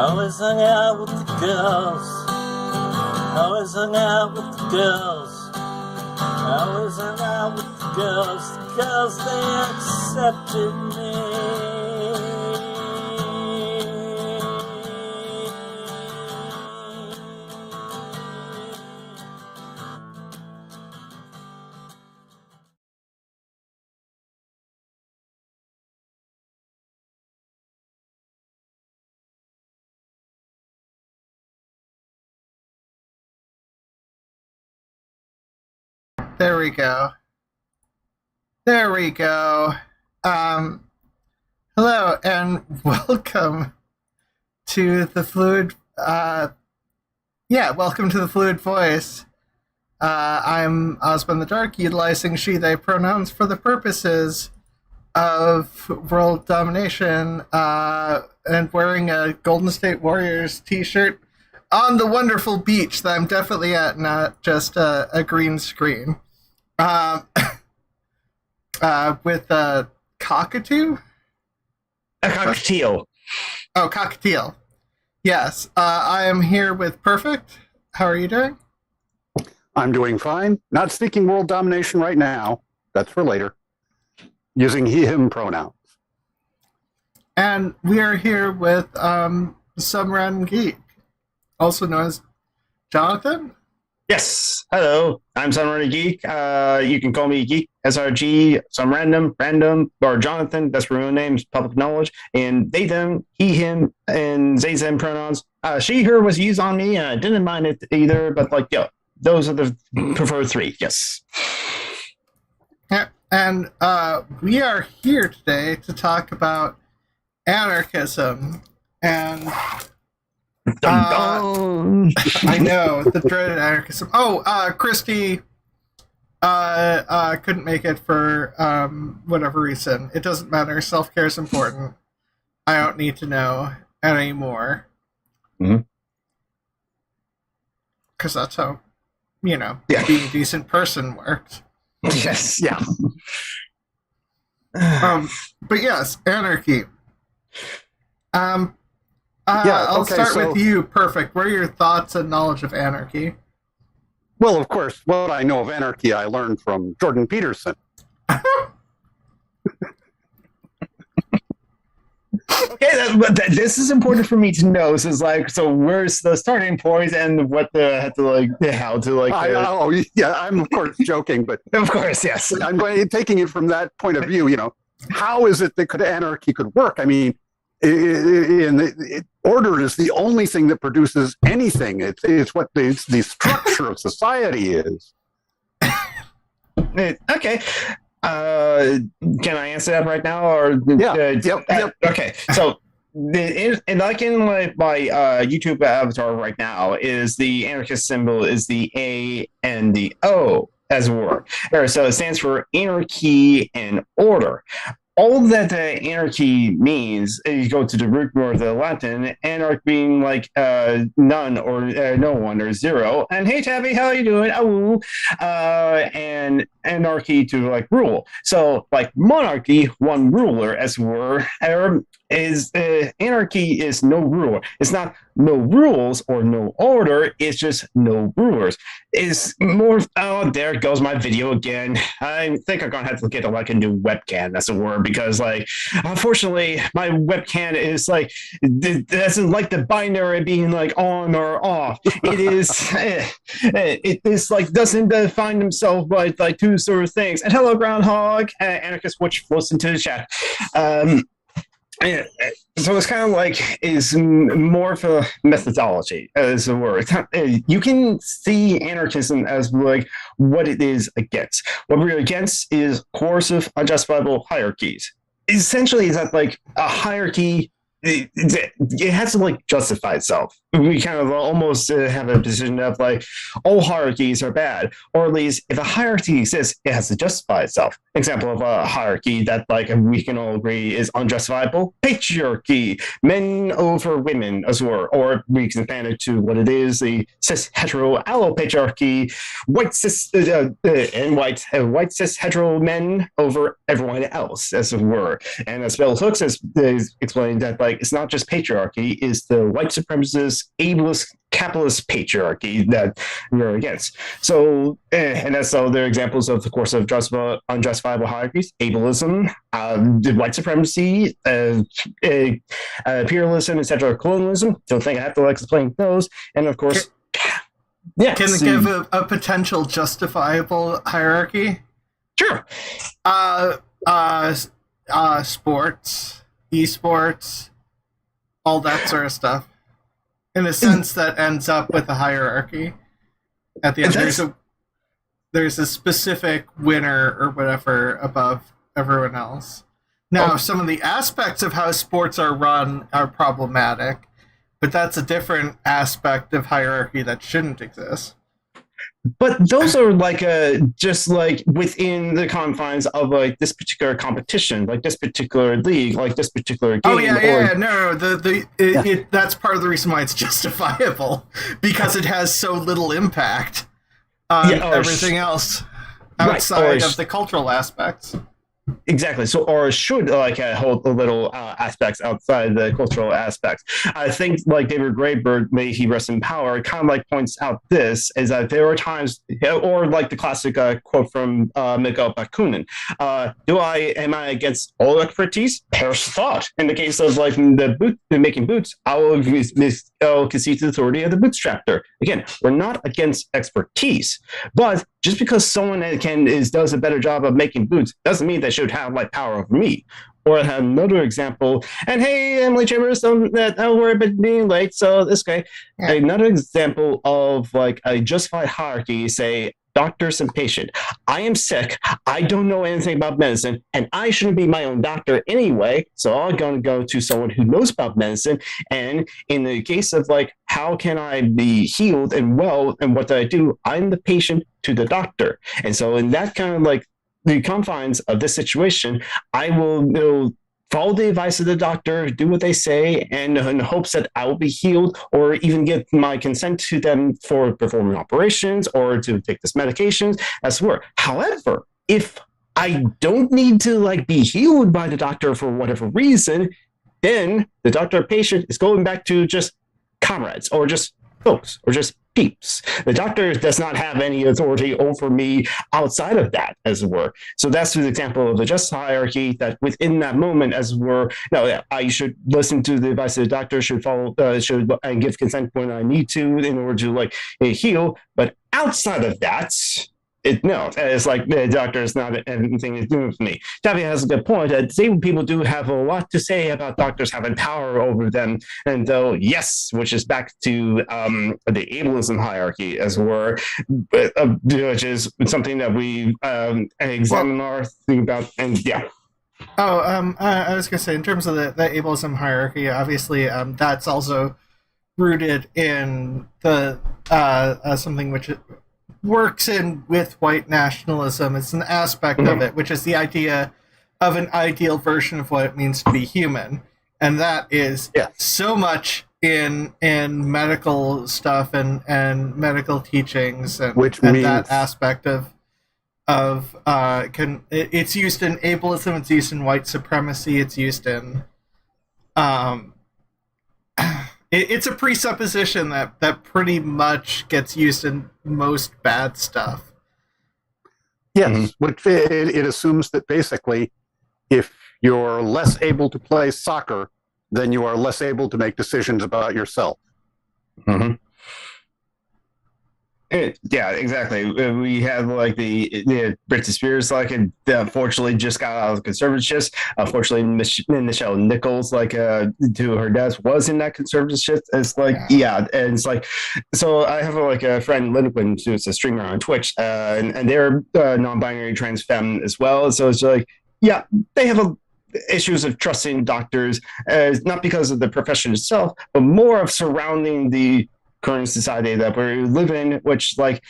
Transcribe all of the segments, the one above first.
Always hung out with the girls. Always hung out with the girls. Always hung out with the girls. The girls, they accepted me. There we go. There we go. Hello and welcome to the Fluid. Welcome to the Fluid Voice. I'm Ozma In The Dark, utilizing she/they pronouns for the purposes of world domination, and wearing a Golden State Warriors t-shirt on the wonderful beach that I'm definitely at, not just a green screen. With a cockatoo? A cockatiel. Oh, cockatiel. Yes. I am here with Perfict. How are you doing? I'm doing fine. Not seeking world domination right now. That's for later. Using he, him pronouns. And we are here with SomeRandomG, also known as Jonathan. Yes. Hello. I'm SomeRandomG. You can call me Geek, SRG, some random, or Jonathan. That's real names, public knowledge. And they, them, he, him, and they, them pronouns. She, her was used on me. I didn't mind it either, but those are the preferred three. Yes. Yeah, and we are here today to talk about anarchism and I know, the dreaded anarchism. Christy couldn't make it for whatever reason. It doesn't matter. Self-care is important. I don't need to know anymore. Because that's how, being a decent person works. Yes, yeah. But yes, anarchy. I'll start with you, Perfict. What are your thoughts and knowledge of anarchy? Well, of course, what I know of anarchy I learned from Jordan Peterson. Okay, this is important for me to know. So where's the starting point and what I'm of course joking, but of course, yes. I'm taking it from that point of view. How is it that anarchy could work? I mean, order is the only thing that produces anything. It's what the structure of society is. Okay. Can I answer that right now? Or Yep. Okay. So, like in my YouTube avatar right now, is the anarchist symbol is the A and the O as a word. So it stands for anarchy and order. All that anarchy means, you go to the root word of the Latin, anarch being none or no one or zero. And hey, Tabby, how are you doing? And anarchy to rule. So monarchy, one ruler, as it were, is anarchy is no ruler. It's not no rules or no order. It's just no rulers. It's more. Oh, there goes my video again. I think I'm gonna have to get a new webcam, as it were, because unfortunately my webcam is it doesn't like the binary being on or off. It is it is doesn't define themselves by two sort of things. And hello, groundhog, anarchist, which floats into the chat. So it's kind of is more of a methodology, as a word. You can see anarchism as what it is against. What we're against is coercive, unjustifiable hierarchies. Essentially, is that a hierarchy, it has to justify itself. we kind of almost have a position of like all hierarchies are bad, or at least if a hierarchy exists, it has to justify itself. Example of a hierarchy that like we can all agree is unjustifiable: patriarchy, men over women, as well, or we can expand it to what it is: the cis hetero allopatriarchy, white cis and white cis hetero men over everyone else, as it were. And as Bell Hooks has explained, that like it's not just patriarchy; it's the white supremacist, ableist, capitalist patriarchy that we're against. So, and that's all their examples of the course of unjustifiable hierarchies: ableism, white supremacy, imperialism, etc., colonialism. Don't think I have to like explain those. And of course, yeah. Can it give a potential justifiable hierarchy? Sure. Sports, esports, all that sort of stuff. In a sense that ends up with a hierarchy. At the end, there's a specific winner or whatever above everyone else. Now, some of the aspects of how sports are run are problematic, but that's a different aspect of hierarchy that shouldn't exist. But those are like just like within the confines of like this particular competition, like this particular league, like this particular game. Oh yeah. No. That's part of the reason why it's justifiable, because it has so little impact on everything else outside of the cultural aspects. Exactly. So, or should like hold a little aspects outside the cultural aspects. I think like David Graeber, may he rest in power, kind of like points out this is that there are times, or like the classic quote from Mikhail Bakunin, am I against all expertise? Perish thought. In the case of like the making boots, I will concede to the authority of the bootstrapper. Again, we're not against expertise, but just because someone does a better job of making boots doesn't mean they should have like power over me. Or I have another example, and hey, Emily Chambers, we're a bit being late, so this guy. Yeah. Another example of like a justified hierarchy, say doctors and patient. I am sick, I don't know anything about medicine, and I shouldn't be my own doctor anyway, so I'm going to go to someone who knows about medicine. And in the case of like, how can I be healed and well, and what do I do? I'm the patient to the doctor. And so in that kind of like the confines of this situation, I will follow the advice of the doctor, do what they say, and in hopes that I will be healed, or even get my consent to them for performing operations or to take this medications, as it were. However, if I don't need to like be healed by the doctor for whatever reason, then the doctor or patient is going back to just comrades, or just folks, or just peeps. The doctor does not have any authority over me outside of that, as it were. So that's an example of a just hierarchy that within that moment, as it were, I should listen to the advice of the doctor, should follow, and give consent when I need to in order to like heal. But outside of that, it's like the doctor is not anything to do with me. Tavi has a good point. Disabled people do have a lot to say about doctors having power over them. And though, yes, which is back to the ableism hierarchy, as it were, which is something that we examine our thing about. And yeah. I was going to say, in terms of the ableism hierarchy, obviously, that's also rooted in the something which works in with white nationalism. It's an aspect of it, which is the idea of an ideal version of what it means to be human, and that is so much in medical stuff and medical teachings, and means that aspect of it's used in ableism, it's used in white supremacy, it's used in it's a presupposition that pretty much gets used in most bad stuff. Yes, which it assumes that basically if you're less able to play soccer, then you are less able to make decisions about yourself. Mm-hmm. Yeah, exactly. We have like the Britney Spears, like, and unfortunately just got out of conservatorships. Unfortunately, Michelle Nichols, like, to her death, was in that conservatorship. It's like, and it's like, so I have like a friend, Lincoln, who's a streamer on Twitch, and they're non-binary trans femme as well. So it's like, they have issues of trusting doctors, not because of the profession itself, but more of surrounding the current society that we live in, which I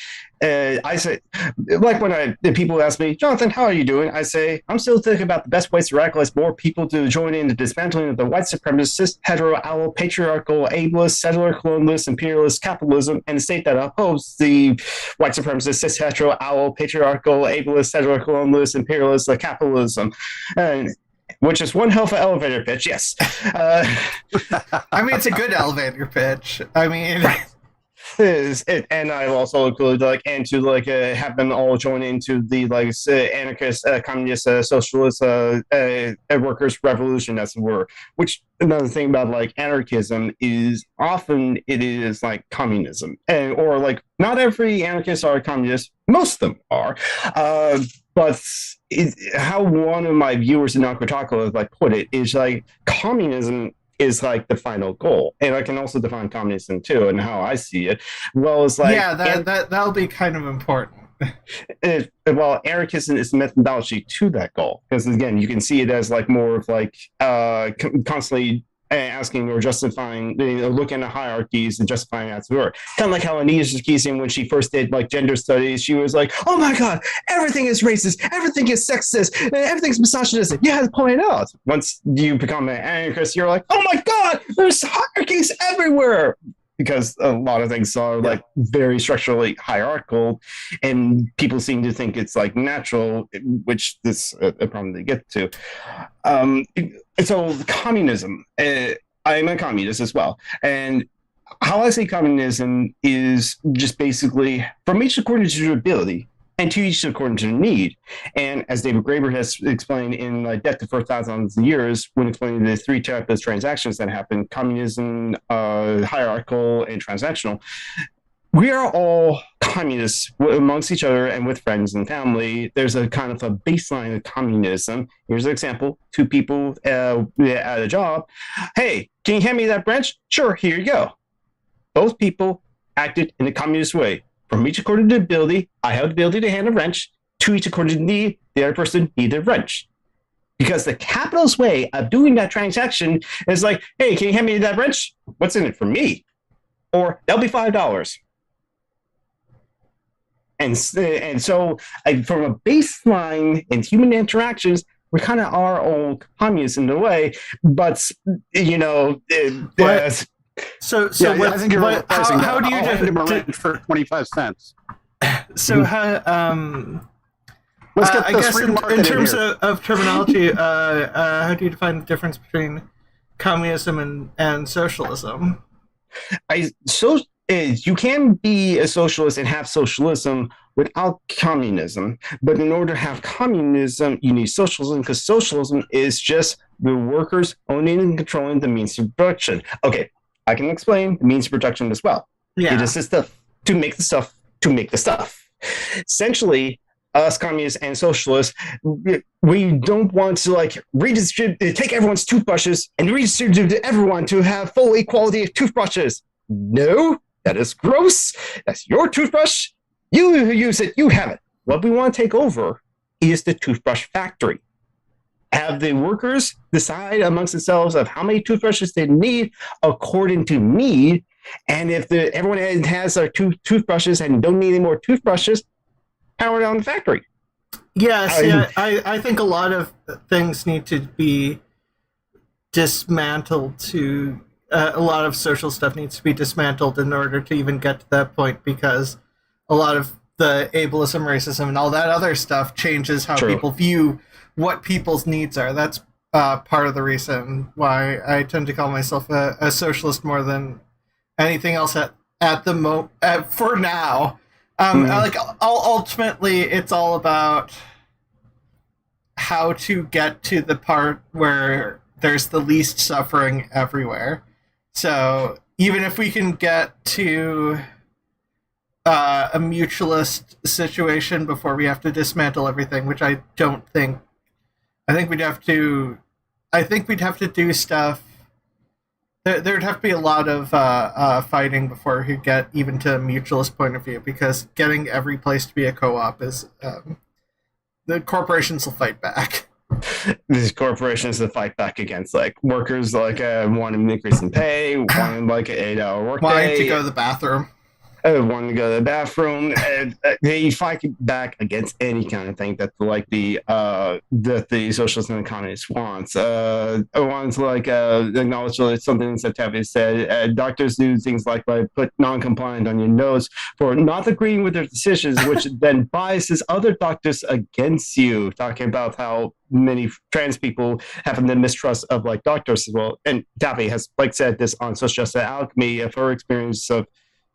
say, like when people ask me, Jonathan, how are you doing? I say, I'm still thinking about the best ways to radicalize more people to join in the dismantling of the white supremacist, cis, hetero, allo, patriarchal, ableist, settler, colonialist, imperialist capitalism, and the state that opposes the white supremacist, cis, hetero, allo, patriarchal, ableist, settler, colonialist, imperialist capitalism. And which is one hell of an elevator pitch, yes. I mean, it's a good elevator pitch. I mean, and I also include have them all join into the anarchist, communist, socialist workers' revolution, as it were. Which another thing about anarchism is often it is like communism, or not every anarchist are communist. Most of them are, but how one of my viewers in Nakotako put it is communism is the final goal, and I can also define communism too, and how I see it. Well, it's that'll be kind of important. Well, anarchism is the methodology to that goal, because again, you can see it as more of constantly asking or justifying, looking at hierarchies and justifying as it were. Kind of like how Anita Sarkeesian, when she first did gender studies, she was like, "Oh my God, everything is racist, everything is sexist, everything's misogynistic." You have to point out. Once you become an anarchist, you're like, "Oh my God, there's hierarchies everywhere." Because a lot of things are very structurally hierarchical, and people seem to think it's natural, which this a problem they get to. So communism, I'm a communist as well, and how I say communism is just basically from each according to their ability, and to each according to need. And as David Graeber has explained in Death to 4,000 Years, when explaining the three types of transactions that happen, communism, hierarchical, and transactional, we are all communists amongst each other and with friends and family. There's a kind of a baseline of communism. Here's an example. Two people at a job. Hey, can you hand me that branch? Sure, here you go. Both people acted in a communist way. From each according to ability, I have the ability to hand a wrench. To each according to need, the other person needed a wrench. Because the capitalist way of doing that transaction is hey, can you hand me that wrench? What's in it for me? Or that'll be $5. And so from a baseline in human interactions, we kind of are all communists in a way, but So I think you're how do you hand him a wrench for 25 cents? So how Let's get I this guess free market in terms here. of terminology, how do you define the difference between communism and socialism? You can be a socialist and have socialism without communism, but in order to have communism, you need socialism, because socialism is just the workers owning and controlling the means of production. Okay, I can explain the means of production as well. Yeah. It is the stuff to make the stuff to make the stuff. Essentially, us communists and socialists, we don't want to redistribute, take everyone's toothbrushes and redistribute to everyone to have full equality of toothbrushes. No, that is gross. That's your toothbrush. You use it, you have it. What we want to take over is the toothbrush factory. Have the workers decide amongst themselves of how many toothbrushes they need according to need. And if everyone has their toothbrushes and don't need any more toothbrushes, power down the factory. Yeah, I think a lot of things need to be dismantled a lot of social stuff needs to be dismantled in order to even get to that point, because a lot of the ableism, racism, and all that other stuff changes how people view what people's needs are. That's part of the reason why I tend to call myself a socialist more than anything else at the for now. Ultimately, it's all about how to get to the part where there's the least suffering everywhere. So even if we can get to a mutualist situation before we have to dismantle everything, which I don't think. I think we'd have to do stuff. There'd have to be a lot of fighting before we could get even to a mutualist point of view, because getting every place to be a co-op is the corporations will fight back. these corporations to fight back against like workers like wanting an increase in pay, wanting like an 8-hour workday, wanting to go to the bathroom. Want to go to the bathroom, and they fight back against any kind of thing that like the socialists and economists wants. Wants like acknowledge something that Tavi said. Doctors do things like put non-compliant on your notes for not agreeing with their decisions, which then biases other doctors against you. Talking about how many trans people have the mistrust of like doctors as well. And Tavi has like said this on Social Justice Alchemy of her experience of.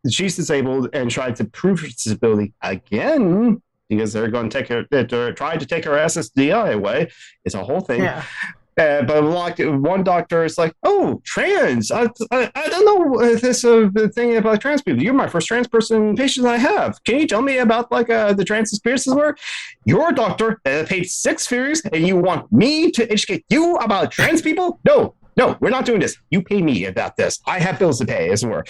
She's disabled and tried to prove her disability again because they're going to take her. They're trying to take her SSDI away. It's a whole thing. Yeah. But like one doctor is like, "Oh, trans! I don't know this thing about trans people. You're my first trans person patient I have. Can you tell me about like the trans experiences were? You're a doctor that paid 6 figures, and you want me to educate you about trans people? No, we're not doing this. You pay me about this. I have bills to pay, as it were."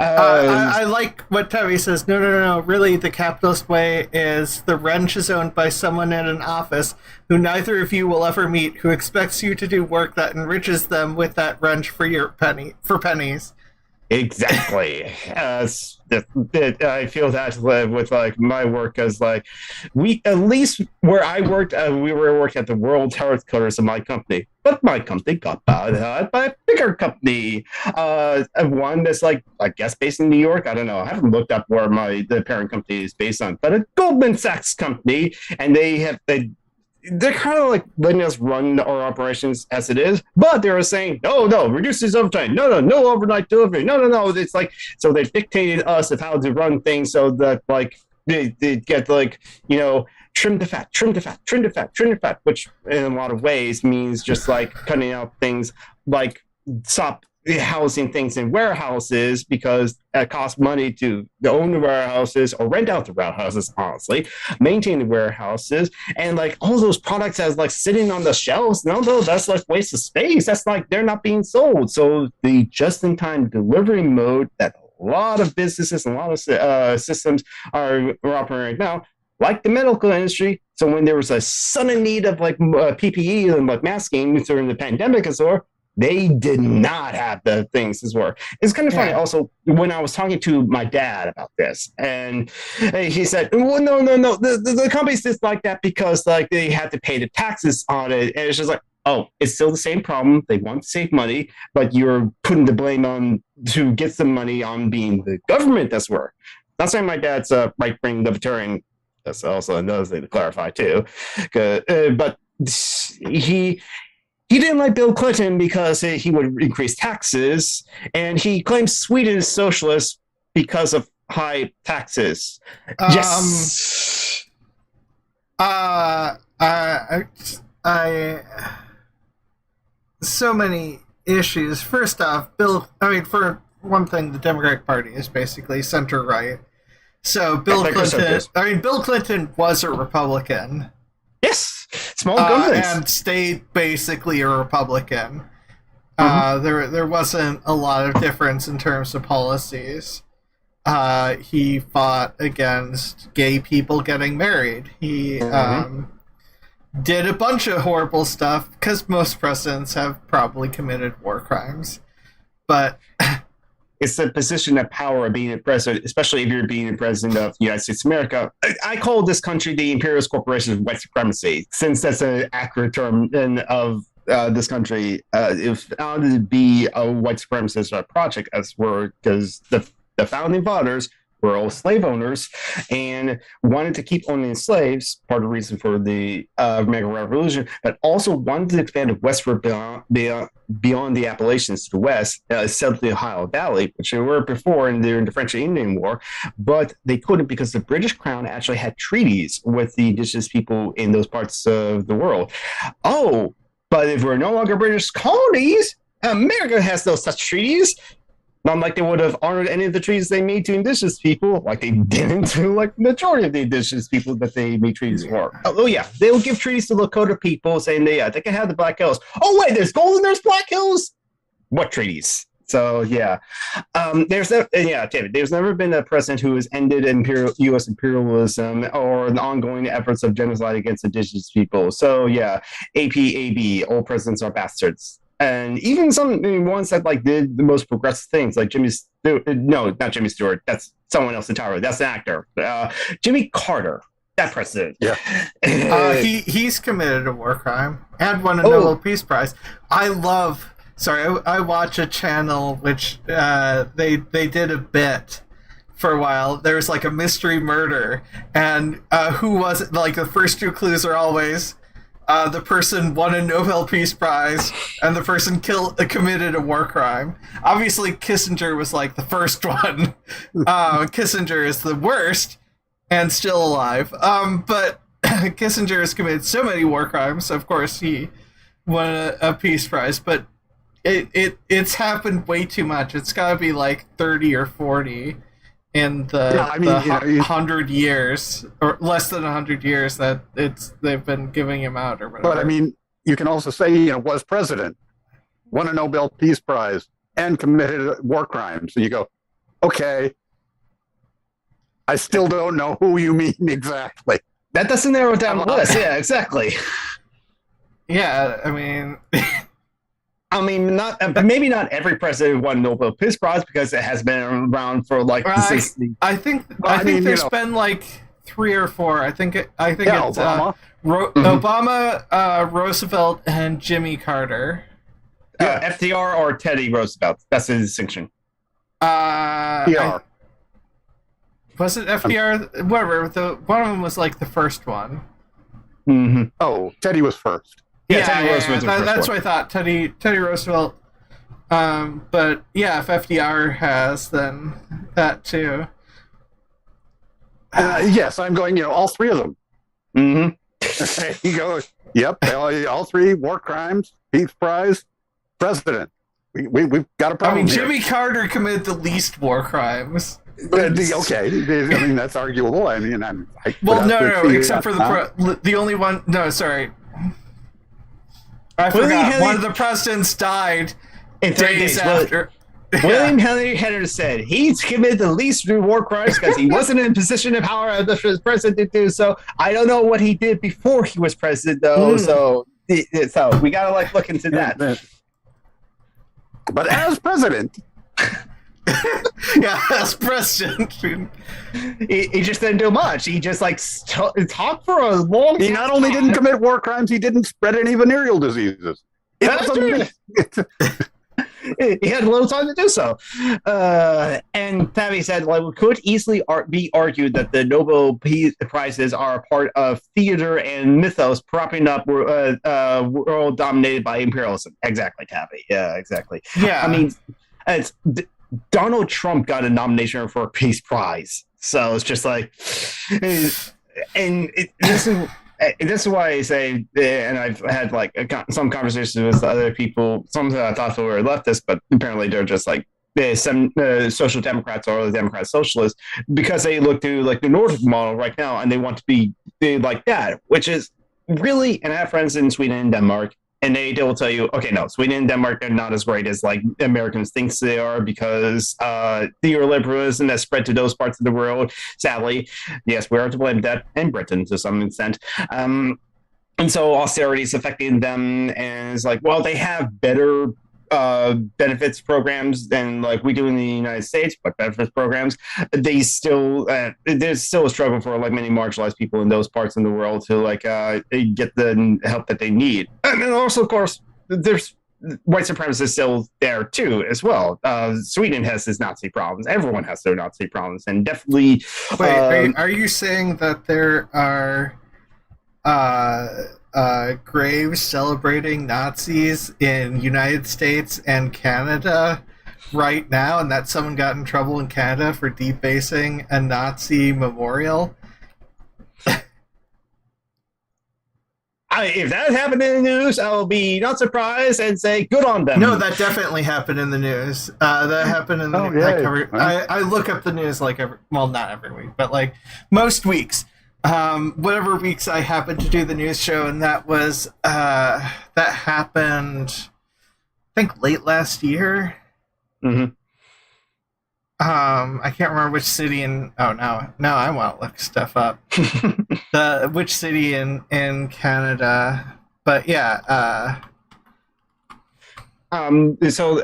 I like what Tavi says. No. Really, the capitalist way is the wrench is owned by someone in an office who neither of you will ever meet, who expects you to do work that enriches them with that wrench for pennies. Exactly. I feel that with like my work as like we at least where I worked, we were working at the world headquarters of my company, but my company got bought out by a bigger company, one that's like I guess based in New York. I don't know. I haven't looked up where the parent company is based on, but a Goldman Sachs company, and they're kind of like letting us run our operations as it is, but they were saying, no, reduce this overtime. No overnight delivery. No. It's like, so they dictated us of how to run things so that like they get like, trim the fat, which in a lot of ways means just like cutting out things like stop housing things in warehouses because it costs money to own the warehouses or rent out the warehouses, honestly, maintain the warehouses, and like all those products as like sitting on the shelves. No, that's like waste of space. That's like they're not being sold. So the just-in-time delivery mode that a lot of businesses and a lot of systems are operating right now, like the medical industry. So when there was a sudden need of like PPE and like masking during the pandemic and so on, they did not have the things as well. It's kind of funny also when I was talking to my dad about this, and he said, well, no. The companies just like that because like they had to pay the taxes on it. And it's just like, oh, it's still the same problem. They want to save money, but you're putting the blame on to get some money on being the government that's work. Not saying my dad's a right-wing libertarian. That's also another thing to clarify too. But he didn't like Bill Clinton because he would increase taxes, and he claims Sweden is socialist because of high taxes. Yes. So many issues. First off, for one thing, the Democratic Party is basically center-right. So Bill Clinton was a Republican. Yes. Small governments. And stayed basically a Republican. There wasn't a lot of difference in terms of policies. He fought against gay people getting married. He did a bunch of horrible stuff, because most presidents have probably committed war crimes. But it's the position of power of being a president, especially if you're being a president of the United States of America. I call this country the imperialist corporation of white supremacy, since that's an accurate term of this country. It was founded to be a white supremacist project, as were because the founding fathers were all slave owners and wanted to keep owning slaves, part of the reason for the American Revolution, but also wanted to expand westward beyond the Appalachians to the west, south of the Ohio Valley, which they were before during the French and Indian War, but they couldn't because the British Crown actually had treaties with the indigenous people in those parts of the world. Oh, but if we're no longer British colonies, America has no such treaties. Not like they would have honored any of the treaties they made to indigenous people, like they didn't to like the majority of the indigenous people that they made treaties for. Oh yeah, they'll give treaties to Lakota people saying they can have the Black Hills. Oh wait, there's gold and there's Black Hills? What treaties? So yeah, David. There's never been a president who has ended U.S. imperialism or the ongoing efforts of genocide against indigenous people. So yeah, APAB. All presidents are bastards, and even some ones that like did the most progressive things, like Jimmy. No, not Jimmy Stewart. That's someone else entirely. That's an actor. Jimmy Carter. That president. Yeah. He's committed a war crime and won a Nobel Peace Prize. I watch a channel which they did a bit for a while. There's like a mystery murder, and who was it? Like the first two clues are always the person won a Nobel Peace Prize and the person committed a war crime. Obviously, Kissinger was like the first one. Kissinger is the worst and still alive. But Kissinger has committed so many war crimes, so of course he won a Peace Prize. But it's happened way too much. It's got to be like 30 or 40 in the 100 years, or less than 100 years that they've been giving him out or whatever. But I mean, you can also say, was president, won a Nobel Peace Prize, and committed war crimes. And you go, okay, I still don't know who you mean exactly. That doesn't narrow down the list. Yeah, exactly. Yeah, I mean... maybe not every president won Nobel Peace Prize because it has been around for like. I think there's been like 3 or 4. I think it's Obama, Obama, Roosevelt, and Jimmy Carter. FDR or Teddy Roosevelt. That's the distinction. PR. Was it FDR? Whatever. One of them was like the first one. Mm-hmm. Oh, Teddy was first. Teddy Roosevelt. That's what I thought. Teddy Roosevelt. But yeah, if FDR has, then that too. Yes, I'm going. All 3 of them. Mm-hmm. You go. Yep, all 3 war crimes, Peace Prize, president. We've got a problem. Jimmy Carter committed the least war crimes. Okay, I mean that's arguable. I mean, no, except for the only one. No, sorry. I forgot. One of the presidents died in 3 days after. William Henry Henry said he's committed the least war crimes because he wasn't in a position of power as the president to do so. I don't know what he did before he was president, though. So we gotta look into that. But as president, as president, he just didn't do much. He just talked for a long time. He not only didn't commit war crimes, he didn't spread any venereal diseases. He had a little time to do so. And Tabby said, it could easily be argued that the Nobel Peace Prizes are a part of theater and mythos propping up world dominated by imperialism. Exactly, Tabby. Yeah, exactly. Yeah. I mean, Donald Trump got a nomination for a Peace Prize. So it's just this is why I say, and I've had some conversations with other people, some that I thought were leftists, but apparently they're just some social democrats or the Democrat socialists, because they look to the Nordic model right now and they want to be like that, which is really, and I have friends in Sweden and Denmark, and they will tell you, okay, no, Sweden and Denmark are not as great as Americans think they are because neoliberalism has spread to those parts of the world. Sadly, yes, we are to blame that, and Britain to some extent. And so austerity is affecting them, and it's they have better benefits programs than we do in the United States, but benefits programs, there's still a struggle for many marginalized people in those parts of the world to get the help that they need. And then also, of course, there's white supremacists still there too as well. Sweden has its Nazi problems. Everyone has their Nazi problems, and definitely. Wait, are you saying that there are graves celebrating Nazis in United States and Canada right now, and that someone got in trouble in Canada for defacing a Nazi memorial? If that happened in the news, I will be not surprised and say good on them. No, that definitely happened in the news. That happened in the news. I look up the news not every week, but most weeks. Whatever weeks I happened to do the news show, and that happened, I think, late last year. Mm-hmm. I can't remember which city in. Oh no, I want to look stuff up. Which city in Canada? But yeah. So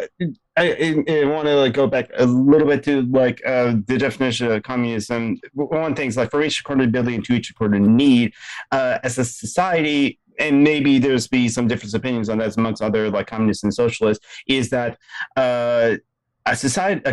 I want to like go back a little bit to like the definition of communism. One thing's like for each according to ability and to each according to need, as a society, and maybe there's be some different opinions on that amongst other like communists and socialists, is that a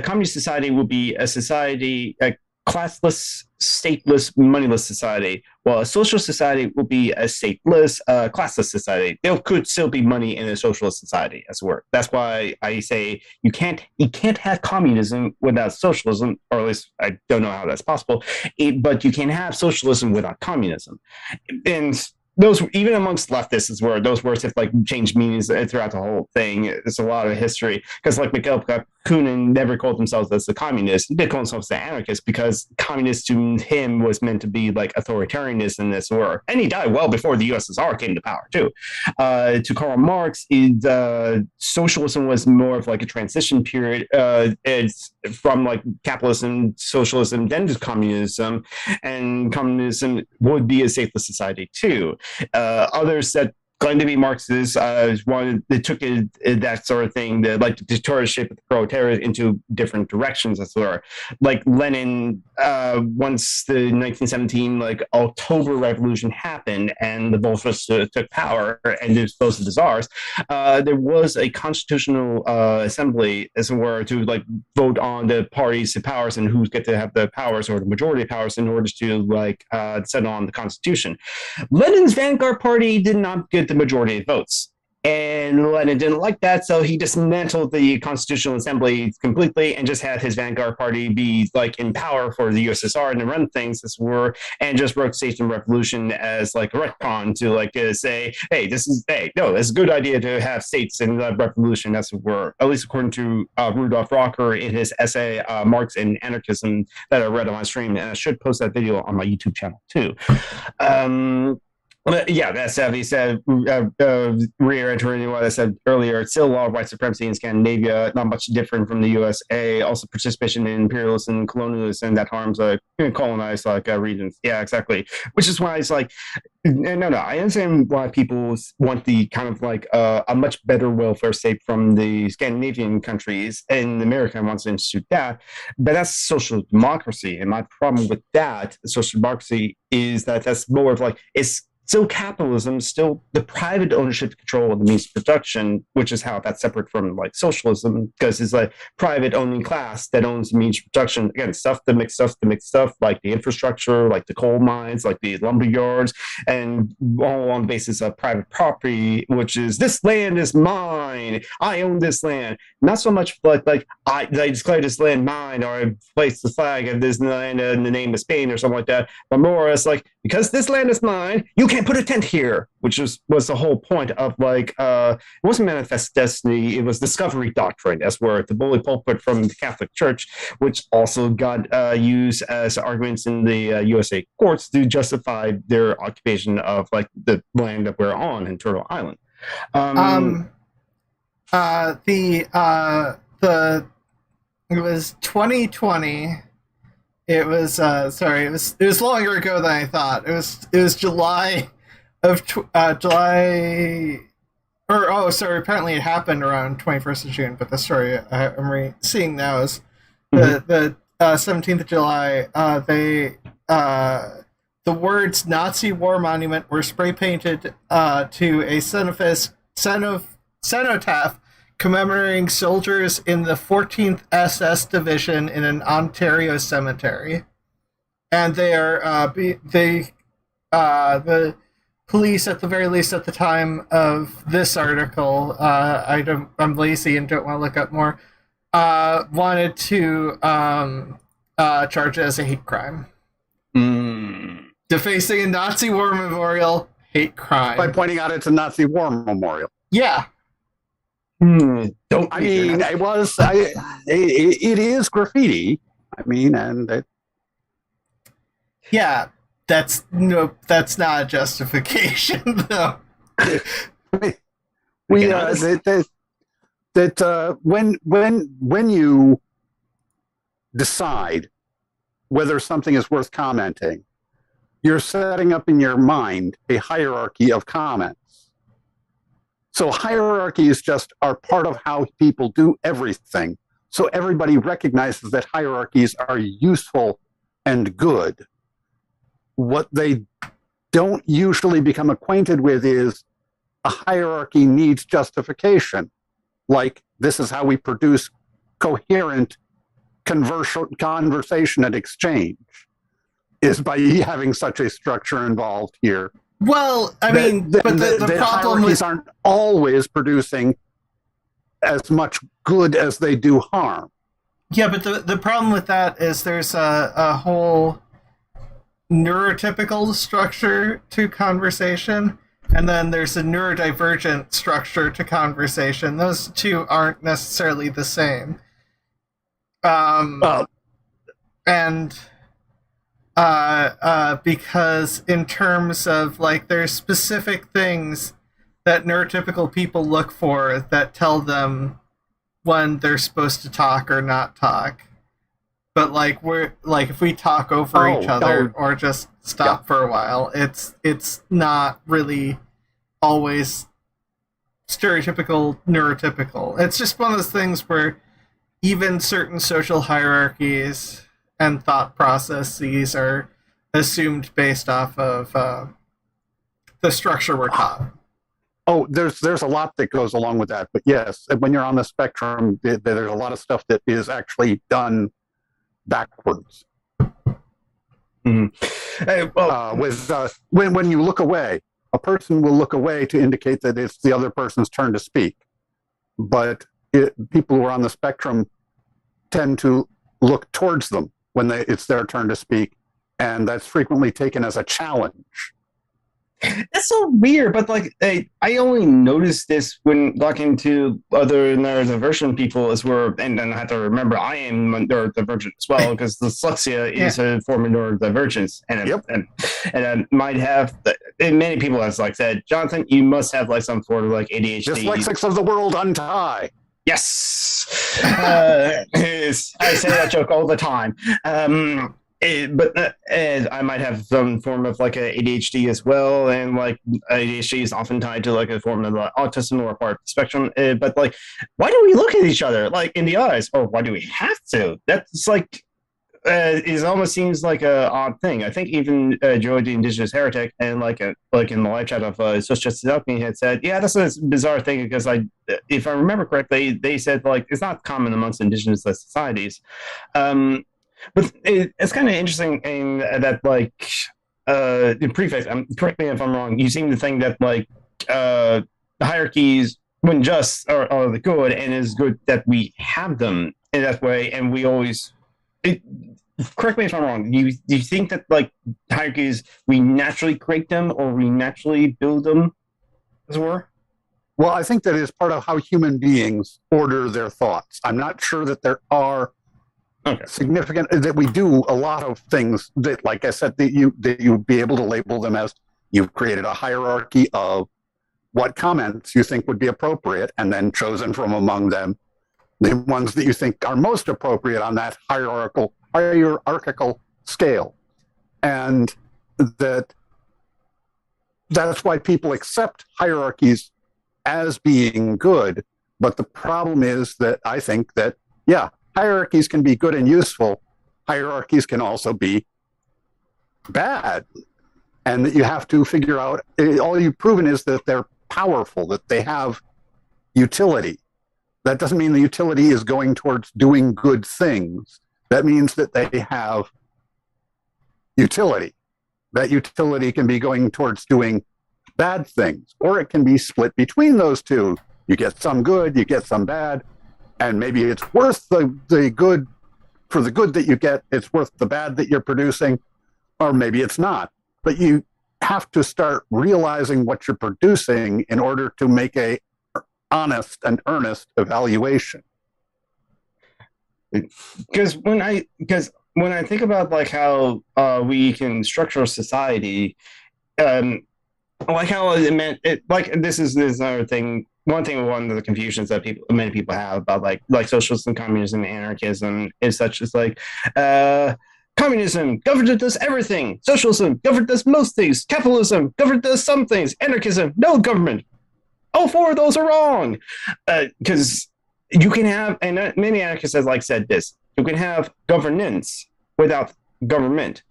communist society will be a society, a classless, stateless, moneyless society, while a social society will be a stateless, classless society. There could still be money in a socialist society, as it were. That's why I say you can't have communism without socialism, or at least I don't know how that's possible. But you can have socialism without communism, and those even amongst leftists is where those words have like changed meanings throughout the whole thing. It's a lot of history because like Mikhail Bakunin never called themselves as a communist. He did call himself an anarchist because communist to him was meant to be like authoritarianism, as it were. And he died well before the USSR came to power too. To Karl Marx, socialism was more of like a transition period. It's from like capitalism, socialism, then to communism, and communism would be a stateless society too. Others that claim to be Marxists, they took that sort of thing, like the dictatorship of the proletariat into different directions, as it were. Like Lenin, once the 1917 like October Revolution happened and the Bolsheviks took power and disposed of the czars, there was a constitutional assembly, as it were, to like vote on the parties to powers and who's get to have the powers or the majority of powers in order to like settle on the constitution. Lenin's Vanguard Party did not get the majority of votes. And Lenin didn't like that, so he dismantled the Constitutional Assembly completely and just had his Vanguard Party be like in power for the USSR and to run things as were, and just wrote State and Revolution as like a retcon to like say, hey, it's a good idea to have states and revolution, as it were. At least according to Rudolf Rocker in his essay Marx and Anarchism that I read on my stream, and I should post that video on my YouTube channel too. Yeah, that's he said, reiterating what I said earlier, it's still a lot of white supremacy in Scandinavia, not much different from the USA. Also, participation in imperialism and colonialism that harms colonized regions. Yeah, exactly. Which is why it's like, no, I understand why people want the kind of like a much better welfare state from the Scandinavian countries, and America wants to institute that, but that's social democracy. And my problem with that, social democracy, is that that's more of like, it's still capitalism, still the private ownership control of the means of production, which is how that's separate from like socialism, because it's like private owning class that owns the means of production. Again, stuff to make stuff, like the infrastructure, like the coal mines, like the lumber yards, and all on the basis of private property, which is this land is mine. I own this land. Not so much like I declare this land mine, or I place the flag of this land in the name of Spain or something like that, but more or less like, because this land is mine, you can't put a tent here, which was the whole point of like it wasn't Manifest Destiny, it was Discovery Doctrine, as were the bully pulpit from the Catholic Church, which also got used as arguments in the USA courts to justify their occupation of like the land that we're on in Turtle Island. It was 2020. It was it was longer ago than I thought. It was July of apparently it happened around 21st of June, but the story I'm seeing now is the 17th of July. The words Nazi War Monument were spray painted to a cenotaph commemorating soldiers in the 14th SS Division in an Ontario cemetery. And they are the police, at the very least at the time of this article, I'm lazy and don't want to look up more, wanted to charge it as a hate crime. Defacing a Nazi war memorial, hate crime. By pointing out it's a Nazi war memorial. Yeah. It is graffiti. I mean, and yeah, that's not a justification, though. that when you decide whether something is worth commenting, you're setting up in your mind a hierarchy of comments. So hierarchies just are part of how people do everything. So everybody recognizes that hierarchies are useful and good. What they don't usually become acquainted with is a hierarchy needs justification. Like, this is how we produce coherent conversation and exchange, is by having such a structure involved here. Well, I mean, but the problem hierarchies aren't always producing as much good as they do harm. Yeah, but the problem with that is there's a whole neurotypical structure to conversation, and then there's a neurodivergent structure to conversation. Those two aren't necessarily the same. And because in terms of, like, there's specific things that neurotypical people look for that tell them when they're supposed to talk or not talk. But like, we're like, if we talk over each other or just stop for a while, it's not really always stereotypical neurotypical. It's just one of those things where even certain social hierarchies and thought processes are assumed based off of the structure we're taught. Oh, there's a lot that goes along with that. But yes, when you're on the spectrum, there's a lot of stuff that is actually done backwards. When you look away, a person will look away to indicate that it's the other person's turn to speak. But people who are on the spectrum tend to look towards them when it's their turn to speak, and that's frequently taken as a challenge. That's so weird, but like I only noticed this when talking to other neurodivergent people, and I have to remember I am neurodivergent as well, because dyslexia is a form of neurodivergence, and I might have. And many people have like said, Jonathan, you must have like some sort of like ADHD. Dyslexics of the world, untie. Yes, I say that joke all the time. But I might have some form of like a ADHD as well, and like ADHD is often tied to like a form of like autism or a part of the spectrum. But like, why do we look at each other like in the eyes, or why do we have to? That's like, it almost seems like a odd thing. I think even Joey the Indigenous Heretic and like in the live chat of Social Justice Alchemy had said, yeah, that's a bizarre thing, because if I remember correctly, they said like it's not common amongst indigenous societies. But it's kind of interesting in that, like, in Prefect, correct me if I'm wrong, you seem to think that, like, the hierarchies, when just, are the good, and it's good that we have them in that way, and we always... correct me if I'm wrong, do you think that, like, hierarchies, we naturally create them, or we naturally build them, as it were? Well, I think that is part of how human beings order their thoughts. I'm not sure that there are significant, that we do a lot of things that, like I said, that you be able to label them as you've created a hierarchy of what comments you think would be appropriate, and then chosen from among them the ones that you think are most appropriate on that hierarchical scale. And that's why people accept hierarchies as being good. But the problem is that I think that, hierarchies can be good and useful. Hierarchies can also be bad. And that you have to figure out, all you've proven is that they're powerful, that they have utility. That doesn't mean the utility is going towards doing good things. That means that they have utility. That utility can be going towards doing bad things, or it can be split between those two. You get some good, you get some bad. And maybe it's worth the good, for the good that you get, it's worth the bad that you're producing, or maybe it's not. But you have to start realizing what you're producing in order to make a honest and earnest evaluation. Because when I think about like how we can structure society, like how it meant, like this is another thing one of the confusions that many people have about like socialism, communism, anarchism is such as like communism, government does everything. Socialism, government does most things. Capitalism, government does some things. Anarchism, no government. All four of those are wrong. Because you can have, and many anarchists have like said this, you can have governance without government.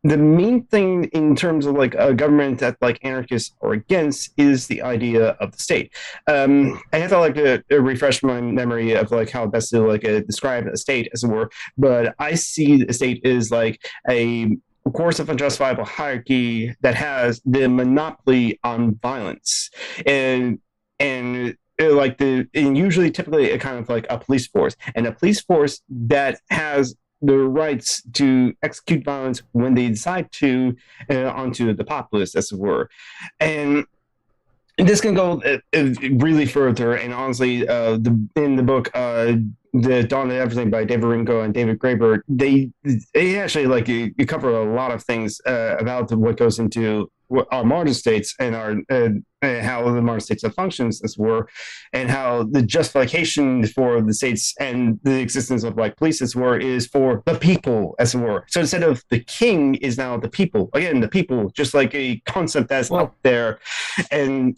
The main thing in terms of like a government that like anarchists are against is the idea of the state. I have to like refresh my memory of like how best to like describe a state as it were, but I see the state as like a course of unjustifiable hierarchy that has the monopoly on violence and like and usually typically a kind of like a police force, and a police force that has the rights to execute violence when they decide to onto the populace, as it were. And this can go really further. And honestly, in the book, The Dawn of Everything by David Ringo and David Graeber, they actually like you cover a lot of things about what goes into our modern states and our how the modern states have functions as were, and how the justification for the states and the existence of like police as were is for the people as it were. So instead of the king is now the people. Again, the people, just like a concept that's up there. And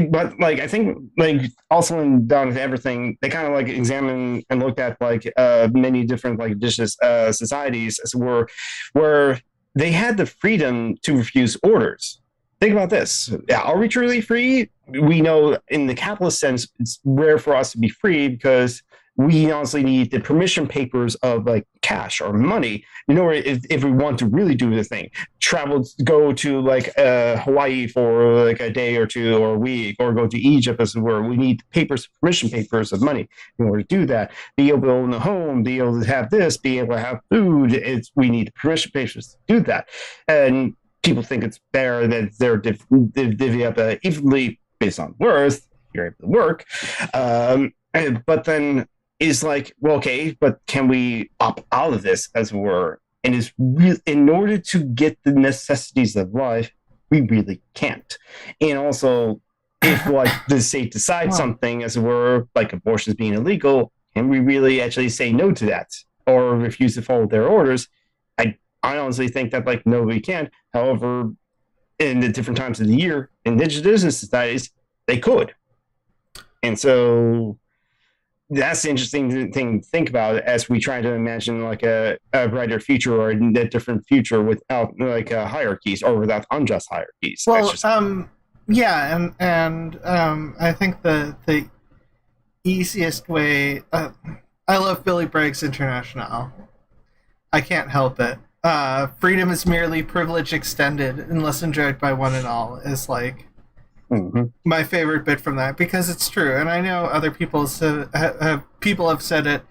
but like I think like also in Dawn of Everything, they kind of like examined and looked at like many different like indigenous societies as it were, where they had the freedom to refuse orders. Think about this. Are we truly free? We know in the capitalist sense, it's rare for us to be free because we honestly need the permission papers of like cash or money. You know, if we want to really do the thing, go to like Hawaii for like a day or two or a week, or go to Egypt as it were. We need permission papers of money in order to do that. Be able to own a home, be able to have this, be able to have food. We need permission papers to do that. And people think it's fair that they're divvy up evenly based on worth. You're able to work. But then is like, well, okay, but can we opt out of this, as it were? And is in order to get the necessities of life, we really can't. And also, if like the state decides something, as it were, like abortions being illegal, can we really actually say no to that or refuse to follow their orders? I honestly think that like no, we can't. However, in the different times of the year, indigenous societies, they could. And so that's the interesting thing to think about as we try to imagine like a brighter future or a different future without like hierarchies or without unjust hierarchies. Well, yeah, and I think the easiest way. I love Billy Bragg's International. I can't help it. Freedom is merely privilege extended, unless enjoyed by one and all. Is like. Mm-hmm. My favorite bit from that, because it's true, and I know other people have said it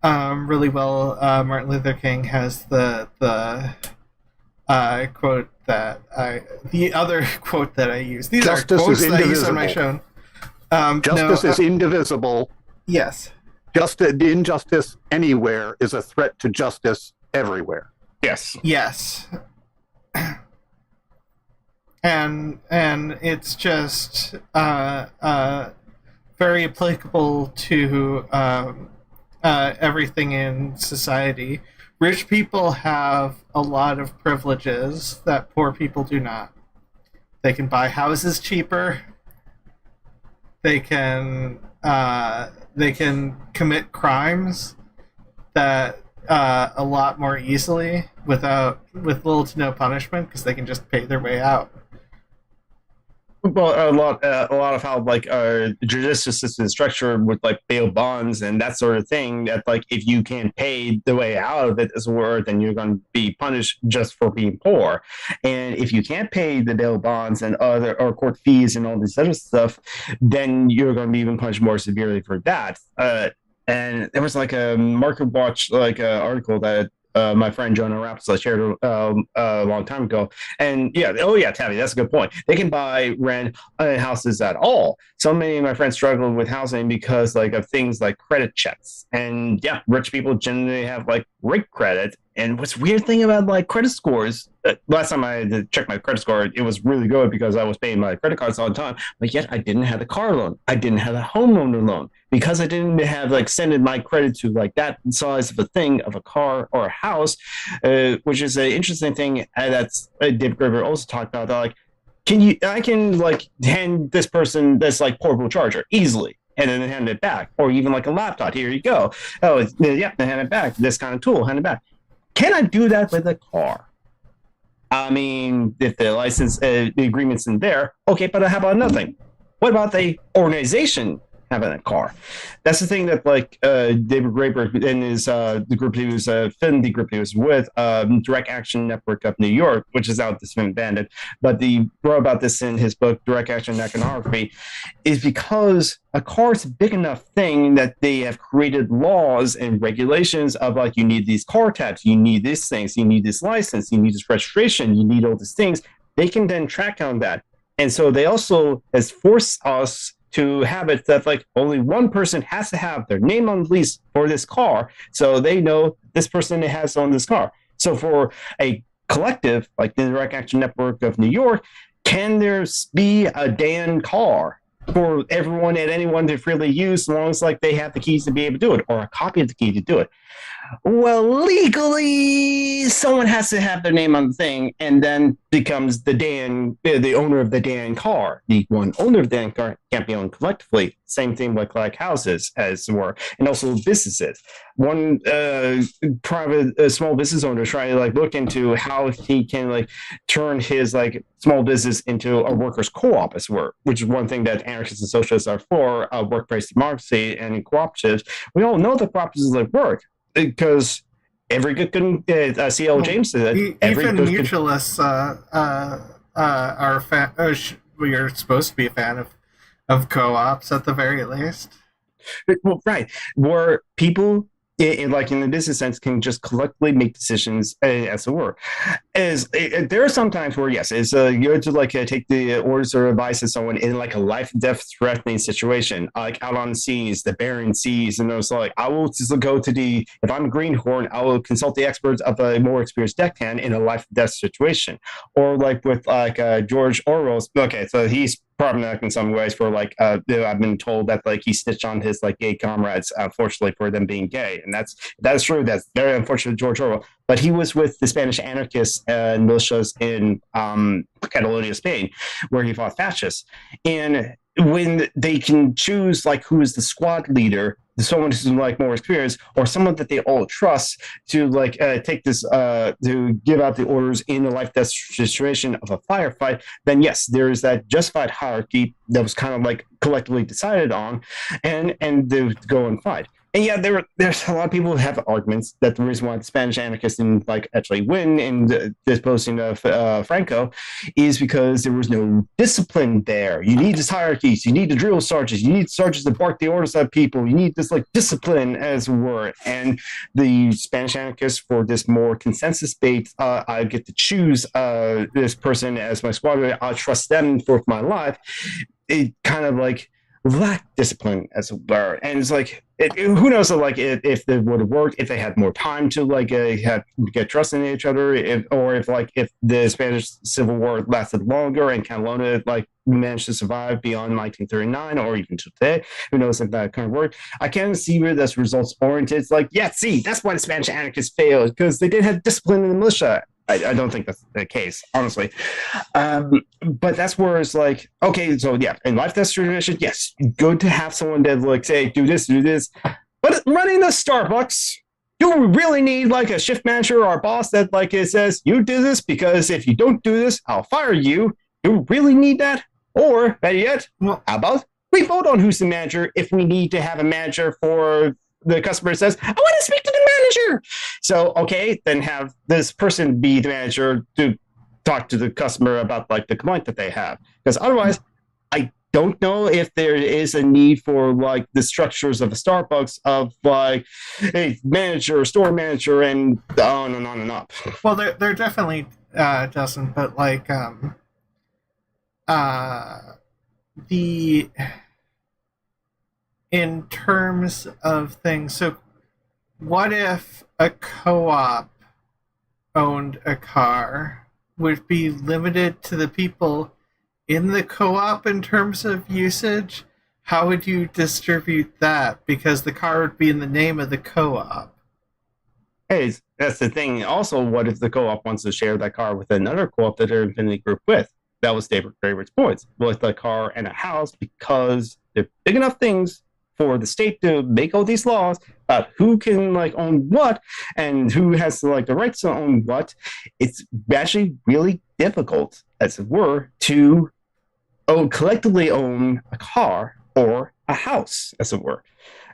really well. Martin Luther King has the quote that the other quote that I use. These Justice are quotes is that I use on my show. Justice is indivisible. Yes. Injustice anywhere is a threat to justice everywhere. Yes. Yes. And it's just very applicable to everything in society. Rich people have a lot of privileges that poor people do not. They can buy houses cheaper. They can commit crimes that a lot more easily with little to no punishment because they can just pay their way out. Well, a lot of how like our judicial system is structured with like bail bonds and that sort of thing. That like if you can't pay the way out of it as a word, then you're going to be punished just for being poor. And if you can't pay the bail bonds and other or court fees and all this other stuff, then you're going to be even punished more severely for that. And there was like a Market Watch like article that my friend Jonah Rapsla shared a long time ago. And yeah, Tabby, that's a good point. They can buy rent houses at all. So many of my friends struggle with housing because like of things like credit checks. And yeah, rich people generally have like great credit And what's weird thing about like credit scores, last time I had to check my credit score, it was really good because I was paying my credit cards all the time, but yet I didn't have a car loan. I didn't have a homeowner loan because I didn't have like extended my credit to like that size of a thing of a car or a house, which is an interesting thing that's David Graeber also talked about that, like, I can like hand this person this like portable charger easily and then hand it back, or even like a laptop. Here you go. Oh, yeah, hand it back. This kind of tool, hand it back. Can I do that with a car? I mean, if the license, the agreement's in there, okay, but how about another thing? What about the organization having a car? That's the thing that, like, David Graeber and his, the group he was, the group he was with, Direct Action Network of New York, which is out this been abandoned, but he wrote about this in his book, Direct Action Anarchy, is because a car is a big enough thing that they have created laws and regulations of like, you need these car tabs, you need these things, you need this license, you need this registration, you need all these things. They can then track on that. And so they also has forced us to have it that like only one person has to have their name on the lease for this car, so they know this person has on this car. So for a collective like the Direct Action Network of New York, can there be a Dan car for everyone and anyone to freely use, as long as like they have the keys to be able to do it, or a copy of the key to do it? Well, legally, someone has to have their name on the thing, and then becomes the owner of the Dan car. The one owner of the Dan car can't be owned collectively. Same thing with like houses, as it were, and also businesses. One private small business owner trying to like look into how he can like turn his like small business into a workers' co-op, as it were, which is one thing that anarchists and socialists are for, workplace democracy and cooperatives. We all know that cooperatives like work, because every good C.L. James said even mutualists you're supposed to be a fan of co-ops at the very least. Well, right, where people in the business sense can just collectively make decisions, as it were. There are some times where yes, it's good to like take the orders or advice of someone in like a life death threatening situation, like out on the seas, the barren seas, and it's like I will just go to if I'm a greenhorn, I will consult the experts of a more experienced deckhand in a life death situation, or like with like George Orwell's. Okay, so he's problematic in some ways for like I've been told that like he snitched on his like gay comrades, unfortunately, for them being gay, and that is true. That's very unfortunate, George Orwell. But he was with the Spanish anarchists and militias in Catalonia, Spain, where he fought fascists. And when they can choose like who is the squad leader, someone who's like more experienced, or someone that they all trust to like take this to give out the orders in a life death situation of a firefight, then yes, there is that justified hierarchy that was kind of like collectively decided on, and they would go and fight. And yeah, there's a lot of people who have arguments that the reason why the Spanish anarchists didn't like actually win in disposing of Franco is because there was no discipline there. You need these hierarchies, you need the drill sergeants, you need sergeants to bark the orders at people, you need this like discipline, as it were. And the Spanish anarchists, for this more consensus-based, I get to choose this person as my squad leader, I'll trust them for my life. It kind of like lack discipline, as it were. And it's like who knows like if it would have worked if they had more time to like get trust in each other, if the Spanish Civil War lasted longer and Catalonia like managed to survive beyond 1939 or even today. Who knows if that kind of worked. I can't see where that's results oriented. It's like, yeah, see, that's why the Spanish anarchists failed, because they didn't have discipline in the militia. I don't think that's the case, honestly. But that's where it's like, okay, so yeah, in life death situation, yes, good to have someone that like say, do this. But running a Starbucks, do we really need like a shift manager or a boss that like it says, you do this because if you don't do this, I'll fire you? Do we really need that? Or better yet, how about we vote on who's the manager if we need to have a manager for the customer says, I want to speak to the manager. So, okay, then have this person be the manager to talk to the customer about like the complaint that they have. Because otherwise, I don't know if there is a need for like the structures of a Starbucks of like a manager, store manager, and on and on and up. Well, there definitely doesn't, but like in terms of things, so what if a co-op owned a car, would it be limited to the people in the co-op in terms of usage? How would you distribute that? Because the car would be in the name of the co-op. Hey, that's the thing. Also, what if the co-op wants to share that car with another co-op that they're infinity group with? That was David Graeber's points, with a car and a house, because they're big enough things for the state to make all these laws about who can like own what and who has like the rights to own what. It's actually really difficult, as it were, to collectively own a car or a house, as it were.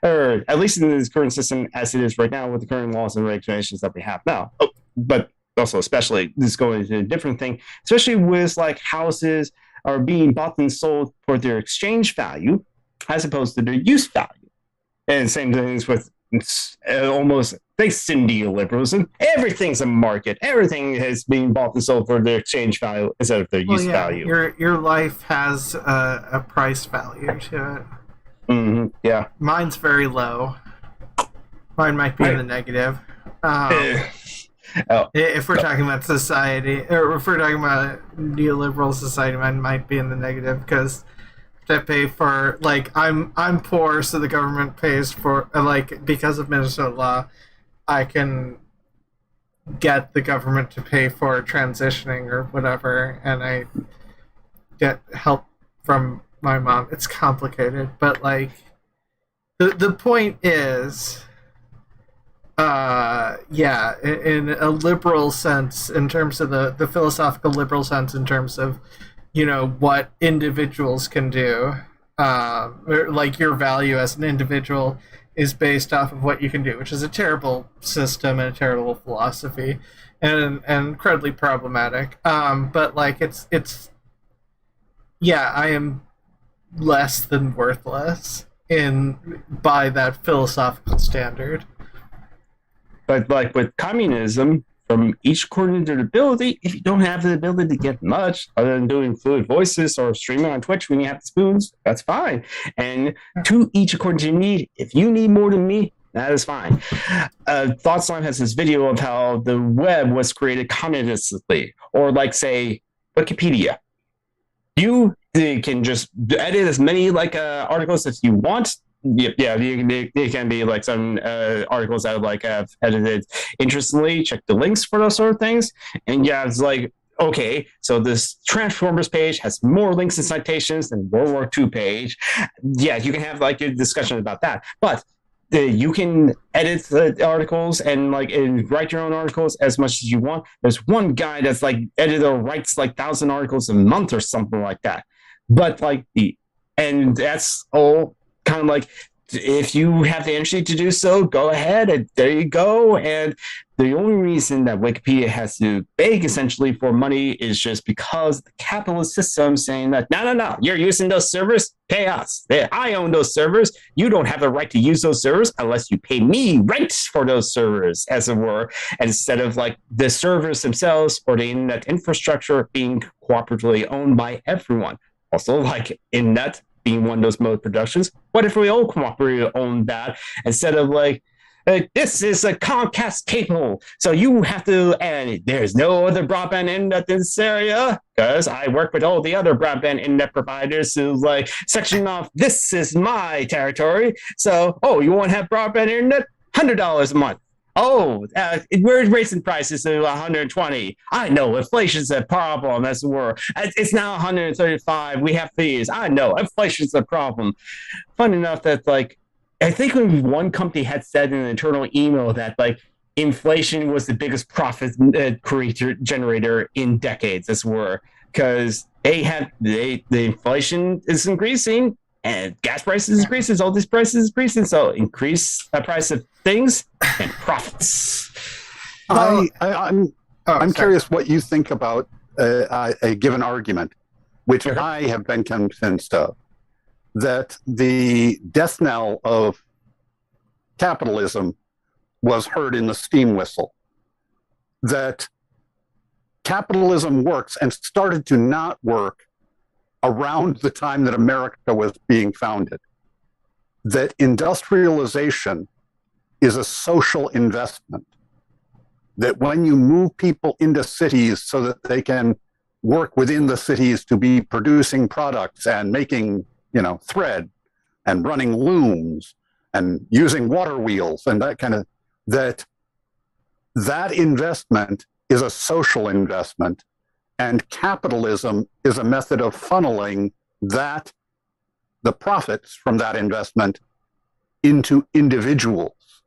Or at least in this current system as it is right now with the current laws and regulations that we have now. Oh, but also especially this is going into a different thing, especially with like houses are being bought and sold for their exchange value as opposed to their use value. And same things with almost thanks to neoliberalism, everything's a market. Everything is being bought and sold for their exchange value instead of their use value. Your life has a price value to it. Mm-hmm, yeah. Mine's very low. Mine might be in the negative. If we're talking about society, or if we're talking about neoliberal society, mine might be in the negative because I pay for, like, I'm poor, so the government pays for, like, because of Minnesota law, I can get the government to pay for transitioning or whatever, and I get help from my mom. It's complicated, but like the point is, in a liberal sense, in terms of the philosophical liberal sense, in terms of, you know, what individuals can do, like your value as an individual is based off of what you can do, which is a terrible system and a terrible philosophy, and incredibly problematic. But like it's I am less than worthless by that philosophical standard. But like with communism, from each according to their ability, if you don't have the ability to get much other than doing fluid voices or streaming on Twitch when you have the spoons, that's fine. And to each according to your need, if you need more than me, that is fine. ThoughtSlime has this video of how the web was created communistically, or like say Wikipedia. You can just edit as many like articles as you want. Yeah, it can be like some articles that like have edited interestingly. Check the links for those sort of things, and yeah, it's like okay, so this Transformers page has more links and citations than World War II page. Yeah, you can have like a discussion about that, but you can edit the articles and write your own articles as much as you want. There's one guy that's like editor writes like 1,000 articles a month or something like that. But and that's all kind of like, if you have the energy to do so, go ahead, and there you go. And the only reason that Wikipedia has to beg essentially for money is just because the capitalist system saying that no, you're using those servers, pay us. I own those servers. You don't have the right to use those servers unless you pay me rent for those servers, as it were. And instead of like the servers themselves or the internet infrastructure being cooperatively owned by everyone. Also, like internet being one of those mode productions, what if we all cooperatively own that instead of like, this is a Comcast cable, so you have to, and there's no other broadband internet in this area, because I work with all the other broadband internet providers who like section off, this is my territory, so, you want to have broadband internet? $100 a month. We're raising prices to $120. I know inflation's a problem, as it were. It's now $135. We have fees. I know inflation's a problem. Fun enough that like, I think when one company had said in an internal email that like inflation was the biggest profit generator in decades, as it were, because the inflation is increasing. And gas prices increases, all these prices increasing, so increase the price of things and profits. I'm curious what you think about a given argument, which I have been convinced of, that the death knell of capitalism was heard in the steam whistle. That capitalism works and started to not work around the time that America was being founded, that industrialization is a social investment, that when you move people into cities so that they can work within the cities to be producing products and making, thread and running looms and using water wheels and that kind of, that investment is a social investment, and capitalism is a method of funneling the profits from that investment into individuals.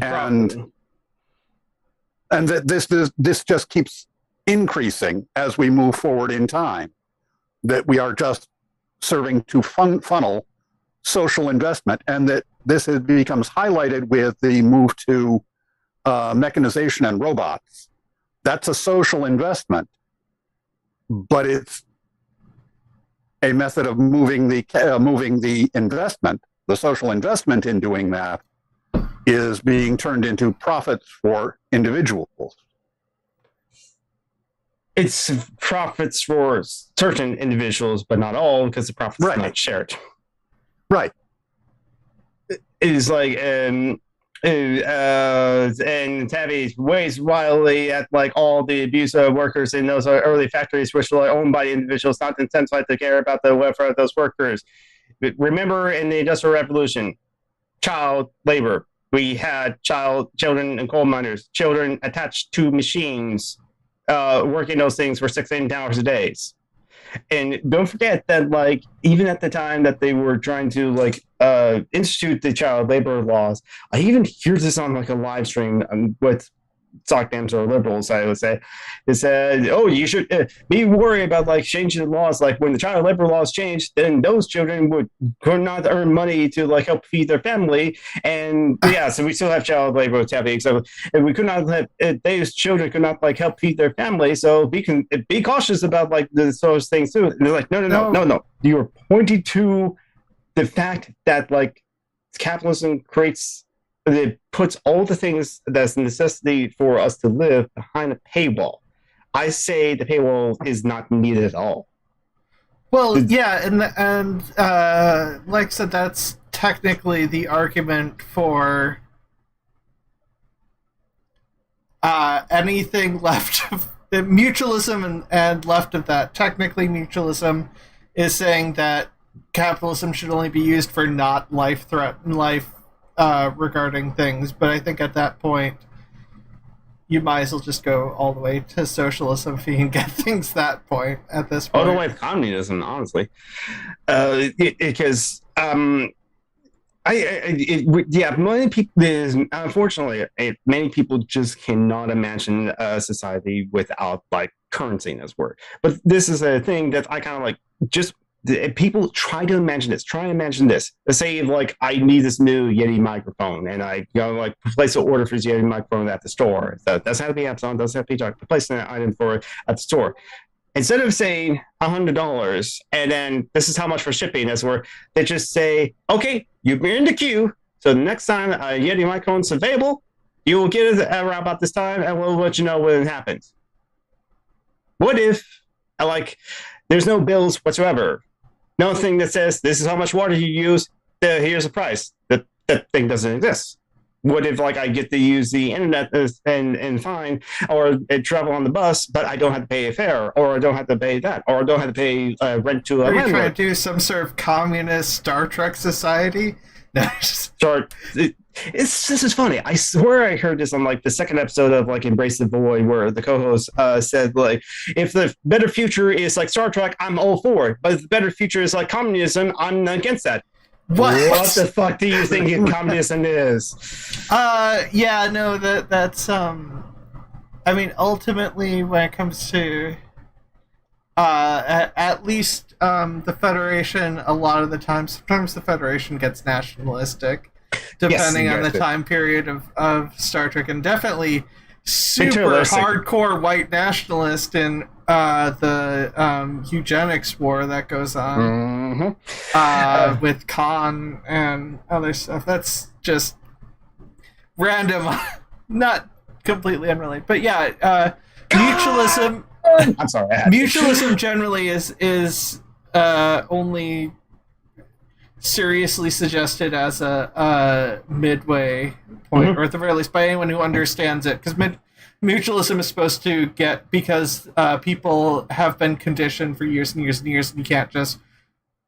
And that this just keeps increasing as we move forward in time, that we are just serving to funnel social investment, and that this becomes highlighted with the move to mechanization and robots. That's a social investment, but it's a method of moving the investment, the social investment in doing that, is being turned into profits for individuals. It's profits for certain individuals, but not all, because the profits are not shared. Right. It is like, and Tabby weighs wildly at like all the abuse of workers in those early factories, which were owned by individuals not incentivized to care about the welfare of those workers. Remember, in the Industrial Revolution, child labor. We had children and coal miners, children attached to machines, working those things for 16 hours a day. And don't forget that, like, even at the time that they were trying to, like, institute the child labor laws, I even hear this on, like, a live stream with sockdams or liberals, I would say. It said, oh, you should be worried about, like, changing the laws. Like, when the child labor laws changed, then those children could not earn money to, like, help feed their family. And, yeah, so we still have child labor, Tabby. So and we could not have, those children could not, like, help feed their family. So be cautious about, like, those things, too. And they're like, no. You are pointing to the fact that, like, capitalism creates... It puts all the things that's a necessity for us to live behind a paywall. I say the paywall is not needed at all. Well, yeah, and like I said, that's technically the argument for anything left of mutualism and left of that. Technically, mutualism is saying that capitalism should only be used for not life regarding things, but I think at that point you might as well just go all the way to socialism if you can get things that point at this point. All the way to communism, honestly, because many people, unfortunately, many people just cannot imagine a society without like currency in its word. But this is a thing that I kind of like just. People try to imagine this. Let's say, like, I need this new Yeti microphone, and I like place an order for this Yeti microphone at the store. That's how to be Amazon. That's how to be place an item for at the store. Instead of saying $100 and then this is how much for shipping, they just say, okay, you're in the queue. So the next time a Yeti microphone is available, you will get it around about this time, and we'll let you know when it happens. What if, like, there's no bills whatsoever? Nothing that says this is how much water you use. Here's the price. That thing doesn't exist. What if, like, I get to use the internet and fine, or travel on the bus, but I don't have to pay a fare, or I don't have to pay that, or I don't have to pay rent to a landlord? Are you trying to do some sort of communist Star Trek society? No, this is funny. I swear I heard this on like the second episode of like Embrace the Void, where the co-host said, like, if the better future is like Star Trek, I'm all for it. But if the better future is like communism, I'm against that. What the fuck do you think communism is? Yeah, no, that's I mean, ultimately, when it comes to at least the Federation, a lot of the time, sometimes the Federation gets nationalistic, depending on the time period of Star Trek, and definitely super hardcore white nationalist in the eugenics war that goes on with Khan and other stuff. That's just random, not completely unrelated, but yeah, mutualism. I'm sorry. Mutualism generally is only seriously suggested as a midway point, or at the very least by anyone who understands it, because mutualism is supposed to get, because people have been conditioned for years and years and years, and you can't just,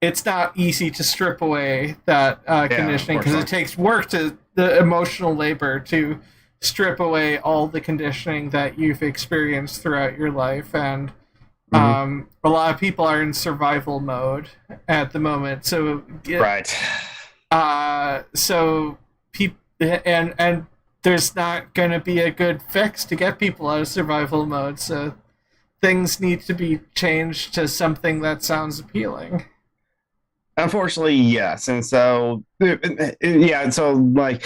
it's not easy to strip away that conditioning, because it takes work, to the emotional labor to strip away all the conditioning that you've experienced throughout your life. And a lot of people are in survival mode at the moment, so so people, and there's not going to be a good fix to get people out of survival mode, so things need to be changed to something that sounds appealing. Unfortunately, yes. And so so like,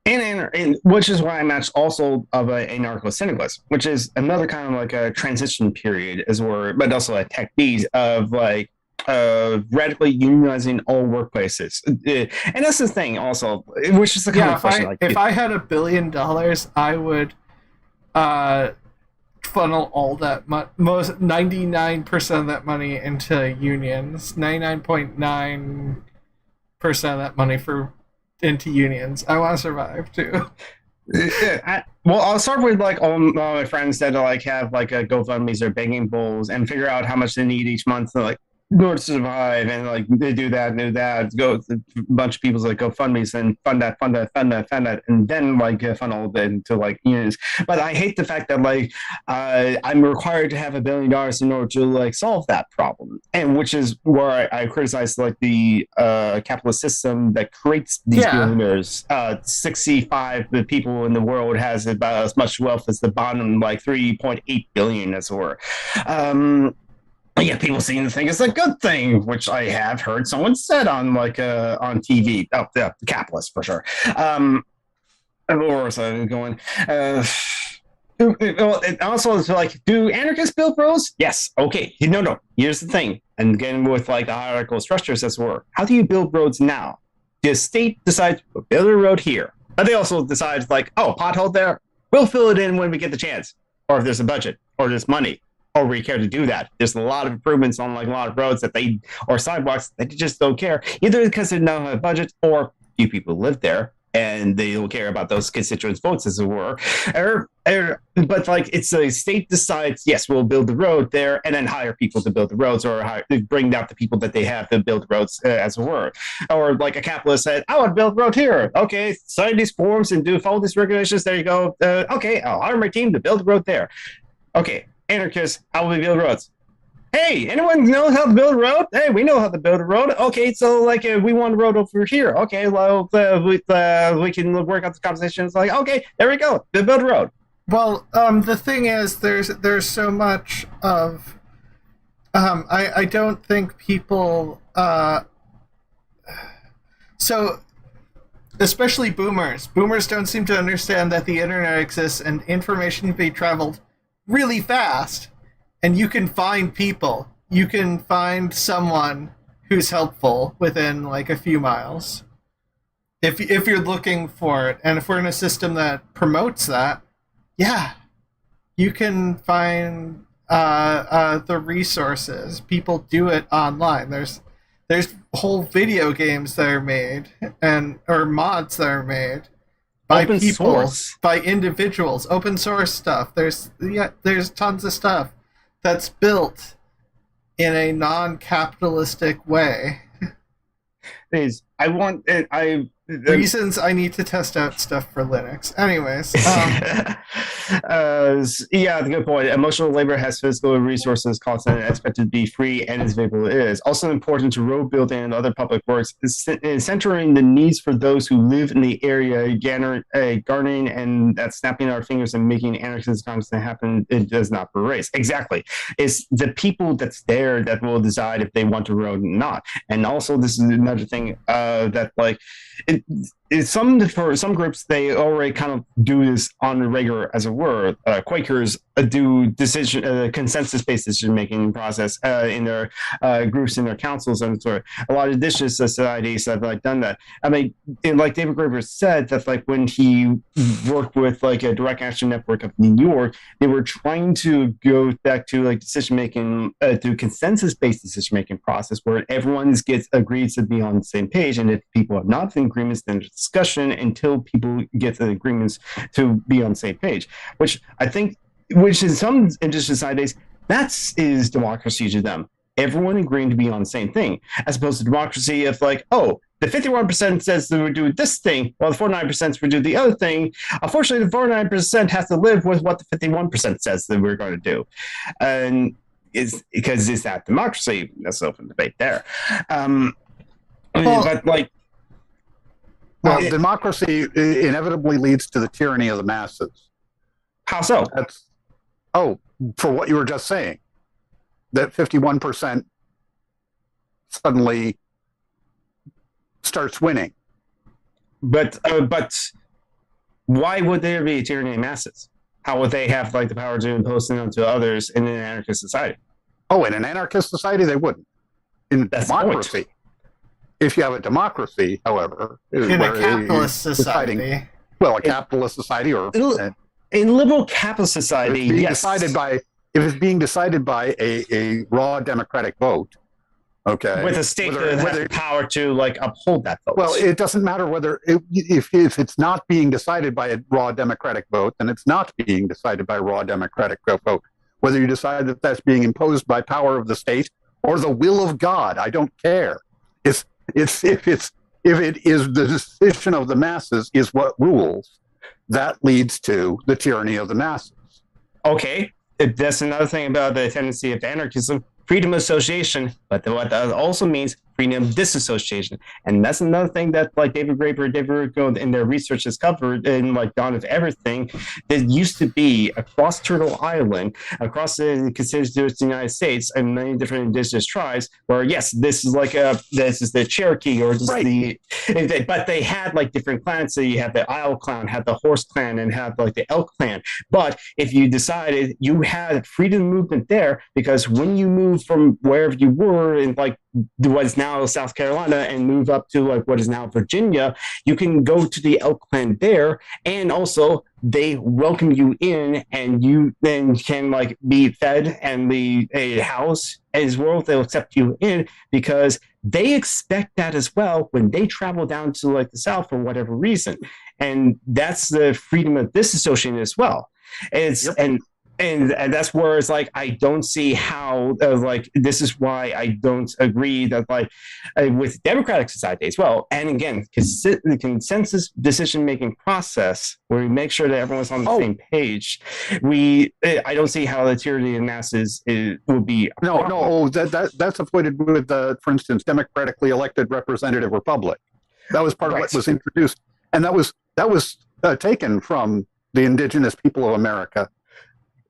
and which is why I'm also of an anarcho-syndicalist, which is another kind of like a transition period, but also a technique of like radically unionizing all workplaces. And that's the thing also, which is the kind of question. If I had $1 billion, I would funnel all that most 99% of that money into unions. 99.9% of that money into unions. I want to survive too. Well, I'll start with like all my friends that like have like a GoFundMe's or begging bowls and figure out how much they need each month to like in order to survive, and like they do that, go a bunch of people's like GoFundMe's and fund that, and then like funnel into like unions. But I hate the fact that like I'm required to have $1 billion in order to like solve that problem, and which is where I criticize like the capitalist system that creates these billionaires. 65 people in the world has about as much wealth as the bottom like 3.8 billion, as it were. Yeah, people seem to think it's a good thing, which I have heard someone said on like on TV. Oh, yeah, capitalist for sure. Or so going. Well, it also is like, do anarchists build roads? Yes. Okay. No. Here's the thing, and again with like the hierarchical structures, as it were. How do you build roads now? The state decides to build a road here, but they also decide like, oh, pothole there. We'll fill it in when we get the chance, or if there's a budget, or there's money. Or we care to do that. There's a lot of improvements on like a lot of roads or sidewalks that they just don't care, either because they don't have a budget, or few people live there and they don't care about those constituents' votes, as it were. But like, it's a state decides, yes, we'll build the road there, and then hire people to build the roads, or bring out the people that they have to build the roads, as it were. Or like a capitalist said, I want to build a road here. Okay, sign these forms and follow these regulations. There you go. Okay, I'll hire my team to build the road there. Okay. Anarchists, how will we build roads? Hey, anyone know how to build a road? Hey, we know how to build a road. Okay, so like we want a road over here. Okay, well, we can work out the conversation. It's like, okay, there we go. Build a road. Well, the thing is, there's so much of, I don't think people, so especially boomers don't seem to understand that the internet exists and information can be traveled really fast, and you can find people. You can find someone who's helpful within like a few miles if you're looking for it. And if we're in a system that promotes that, you can find the resources. People do it online. There's whole video games that are made, or mods that are made by open people, source. By individuals, open source stuff. There's tons of stuff that's built in a non-capitalistic way. Reasons I need to test out stuff for Linux. Anyways. Good point. Emotional labor has physical resources, constant, and expected to be free and as available as it is. Also important to road building and other public works is centering the needs for those who live in the area, garnering and that's snapping our fingers and making anarchist constant happen. It does not for race. Exactly. It's the people that's there that will decide if they want to road or not. And also, this is another thing that like, for some groups they already kind of do this on a regular, as it were. Quakers do consensus-based decision-making process in their groups, in their councils, and sort of a lot of indigenous societies have like done that. I mean, like David Graeber said, that like when he worked with like a direct action network of New York, they were trying to go back to like decision-making through consensus-based decision-making process where everyone agrees to be on the same page, and if people are not in agreements, then there's discussion until people get the agreements to be on the same page, which in some indigenous societies, that is democracy to them. Everyone agreeing to be on the same thing, as opposed to democracy of like, oh, the 51% says that we're doing this thing, while the 49% would do the other thing. Unfortunately, the 49% has to live with what the 51% says that we're going to do. And is that democracy? That's an open debate there. But like, democracy inevitably leads to the tyranny of the masses. How so? For what you were just saying, that 51% suddenly starts winning. But why would there be a tyranny of masses? How would they have like the power to impose it onto others in an anarchist society? Oh, in an anarchist society, they wouldn't. In democracy, if you have a democracy, however, in a capitalist society. Well, a capitalist society, or in liberal capitalist society, yes. If it's being decided by a raw democratic vote, okay, with a state that has the power to like uphold that vote. Well, it doesn't matter whether if it's not being decided by a raw democratic vote, then it's not being decided by a raw democratic vote. Whether you decide that that's being imposed by power of the state or the will of God, I don't care. If it is the decision of the masses is what rules, that leads to the tyranny of the masses. Okay, that's another thing about the tendency of anarchism: freedom of association, but what that also means freedom of disassociation. And that's another thing that like David Graeber, David Rico in their research has covered in like Dawn of Everything. There used to be across Turtle Island, across the contiguous United States, and many different indigenous tribes where yes, this is the Cherokee or this is but they had like different clans. So you had the Isle clan, had the Horse clan, and had like the Elk clan. But if you decided you had freedom movement there, because when you move from wherever you were in like what is now South Carolina and move up to like what is now Virginia, you can go to the Elk Clan there, and also they welcome you in, and you then can like be fed and be a house as well. They'll accept you in because they expect that as well when they travel down to like the South for whatever reason, and that's the freedom of disassociation as well. And that's where it's like I don't see how like this is why I don't agree that like with democratic society as well. And again, the consensus decision making process where we make sure that everyone's on the same page. I don't see how the tyranny of masses will be. That's avoided with for instance, democratically elected representative republic. That was part of what was introduced, and that was taken from the indigenous people of America.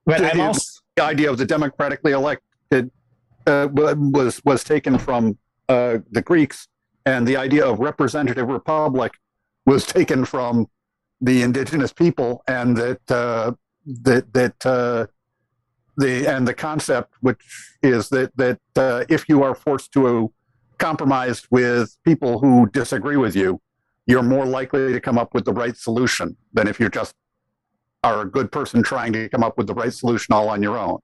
But the idea of the democratically elected was taken from the Greeks, and the idea of representative republic was taken from the indigenous people, and the concept, which is that if you are forced to compromise with people who disagree with you, you're more likely to come up with the right solution than if you're just are a good person trying to come up with the right solution all on your own.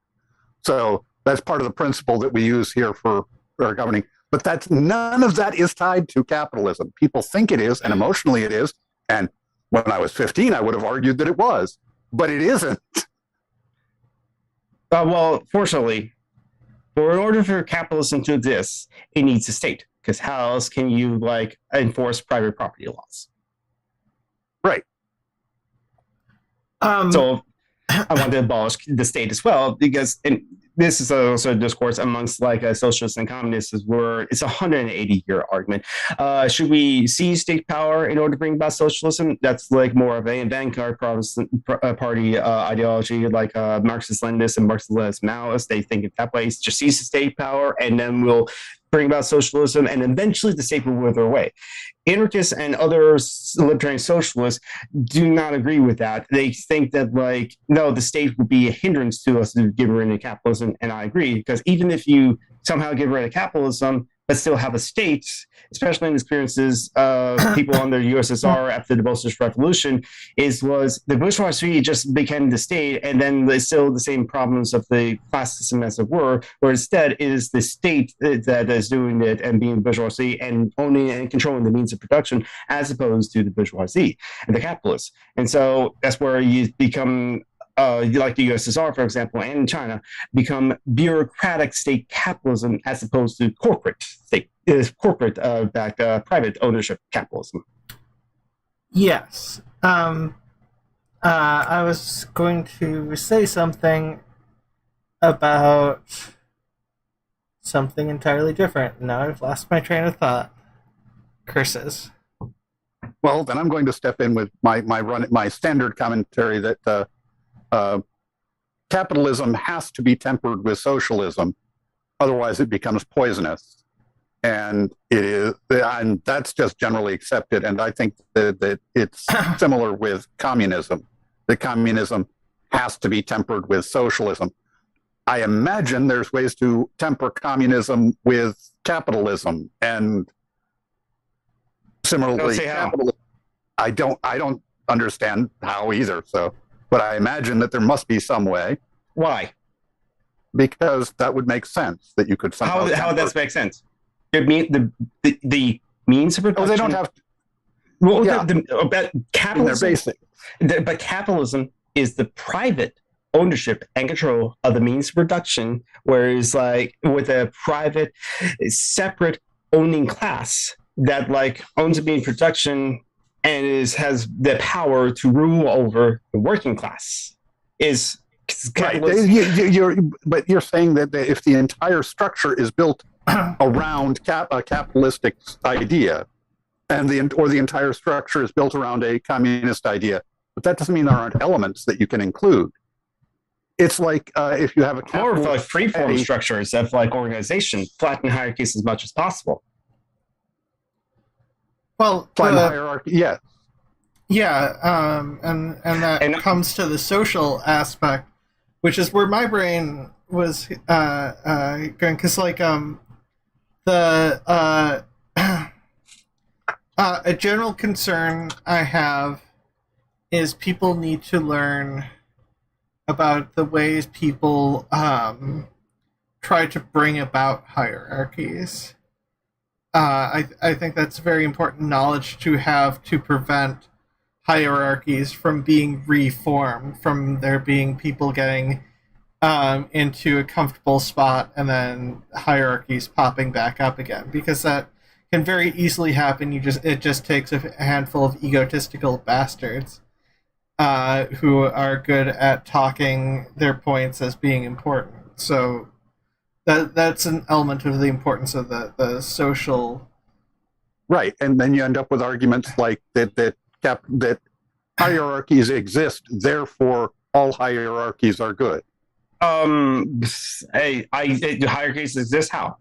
So that's part of the principle that we use here for our governing. But none of that is tied to capitalism. People think it is, and emotionally it is. And when I was 15, I would have argued that it was, but it isn't. Well, fortunately, in order for capitalism to exist, it needs a state. Because how else can you like enforce private property laws? Right. So I want to abolish the state as well, because this is also a discourse amongst like socialists and communists where it's a 180-year argument. Should we seize state power in order to bring about socialism? That's like more of a vanguard Protestant party ideology, like Marxist-Leninists and Marxist-Leninist Maoists. They think it that way. Just seize the state power, and then we'll bring about socialism, and eventually the state will wither away. Anarchists and other libertarian socialists do not agree with that. They think that, like, no, the state would be a hindrance to us to give rid of capitalism, and I agree, because even if you somehow get rid of capitalism, but still have a state, especially in the experiences of people under the USSR after the Bolshevik Revolution, was the bourgeoisie just became the state, and then there's still the same problems of the class system as it were, where instead it is the state that is doing it and being bourgeoisie and owning and controlling the means of production, as opposed to the bourgeoisie and the capitalists. And so that's where you become like the USSR, for example, and in China, become bureaucratic state capitalism as opposed to corporate backed private ownership capitalism. Yes. I was going to say something about something entirely different. Now I've lost my train of thought. Curses. Well, then I'm going to step in with my standard commentary that capitalism has to be tempered with socialism, otherwise it becomes poisonous. And it is, and that's just generally accepted. And I think that it's similar with communism. That communism has to be tempered with socialism. I imagine there's ways to temper communism with capitalism, and similarly, capitalism. I don't understand how either. So. But I imagine that there must be some way. Why? Because that would make sense, that you could somehow... How would that make sense? The means of production... Oh, they don't have... Well, yeah. Capitalism... Basic. But capitalism is the private ownership and control of the means of production, whereas, like, with a private, separate owning class that, like, owns the means of production... and has the power to rule over the working class. Right. But you're saying that if the entire structure is built around a capitalistic idea, and the entire structure is built around a communist idea, but that doesn't mean there aren't elements that you can include. It's like if you have a more of like free-form structures of like organization, flatten hierarchies as much as possible. Well, hierarchy, yes. Yeah, and that comes to the social aspect, which is where my brain was going, because like a general concern I have is people need to learn about the ways people try to bring about hierarchies. I think that's very important knowledge to have to prevent hierarchies from being reformed, from there being people getting into a comfortable spot and then hierarchies popping back up again, because that can very easily happen. It just takes a handful of egotistical bastards who are good at talking their points as being important. So that's an element of the importance of the social. Right, and then you end up with arguments like that hierarchies exist, therefore all hierarchies are good. Hierarchies exist how?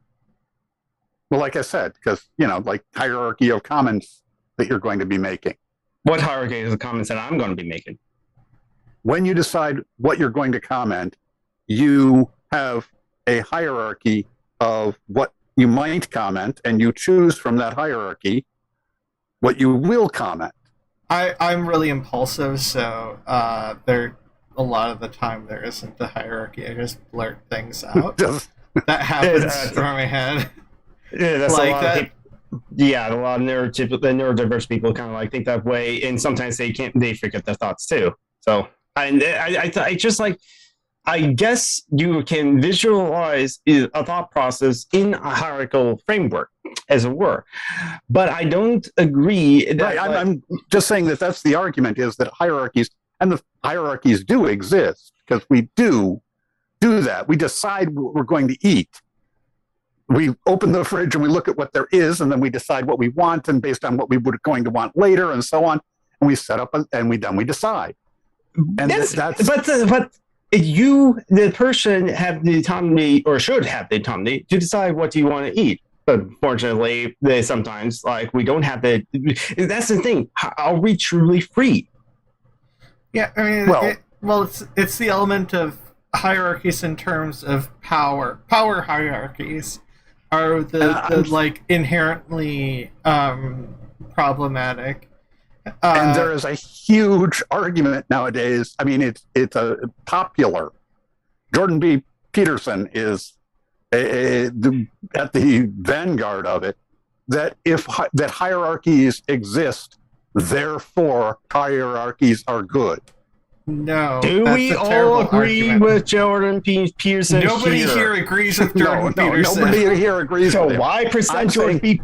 Well, like I said, because like hierarchy of comments that you're going to be making. What hierarchy is the comments that I'm going to be making? When you decide what you're going to comment, you have a hierarchy of what you might comment, and you choose from that hierarchy what you will comment. I'm really impulsive, so there a lot of the time there isn't a hierarchy. I just blurt things out. That happens from my head. Yeah, that's like a lot that. Of people. Yeah, a lot of neurodiverse people kind of like think that way, and sometimes they forget their thoughts too. So I just like. I guess you can visualize a thought process in a hierarchical framework, as it were. But I don't agree. Right, I'm just saying that that's the argument, is that hierarchies, and the hierarchies do exist, because we do that. We decide what we're going to eat. We open the fridge and we look at what there is, and then we decide what we want, and based on what we were going to want later, and so on. And we set up, and we decide. And but you, the person, have the autonomy, or should have the autonomy, to decide what you want to eat. unfortunately, they sometimes we don't have the. That's the thing. Are we truly free? Yeah, I mean, it's the element of hierarchies in terms of power. Power hierarchies are the inherently problematic. And there is a huge argument nowadays. I mean, it's a popular. Jordan B. Peterson is at the vanguard of it. That that hierarchies exist, therefore hierarchies are good. No. Do we all agree with Jordan P. Peterson? Nobody here agrees with Jordan Peterson. Nobody here agrees with him. So why present Jordan P.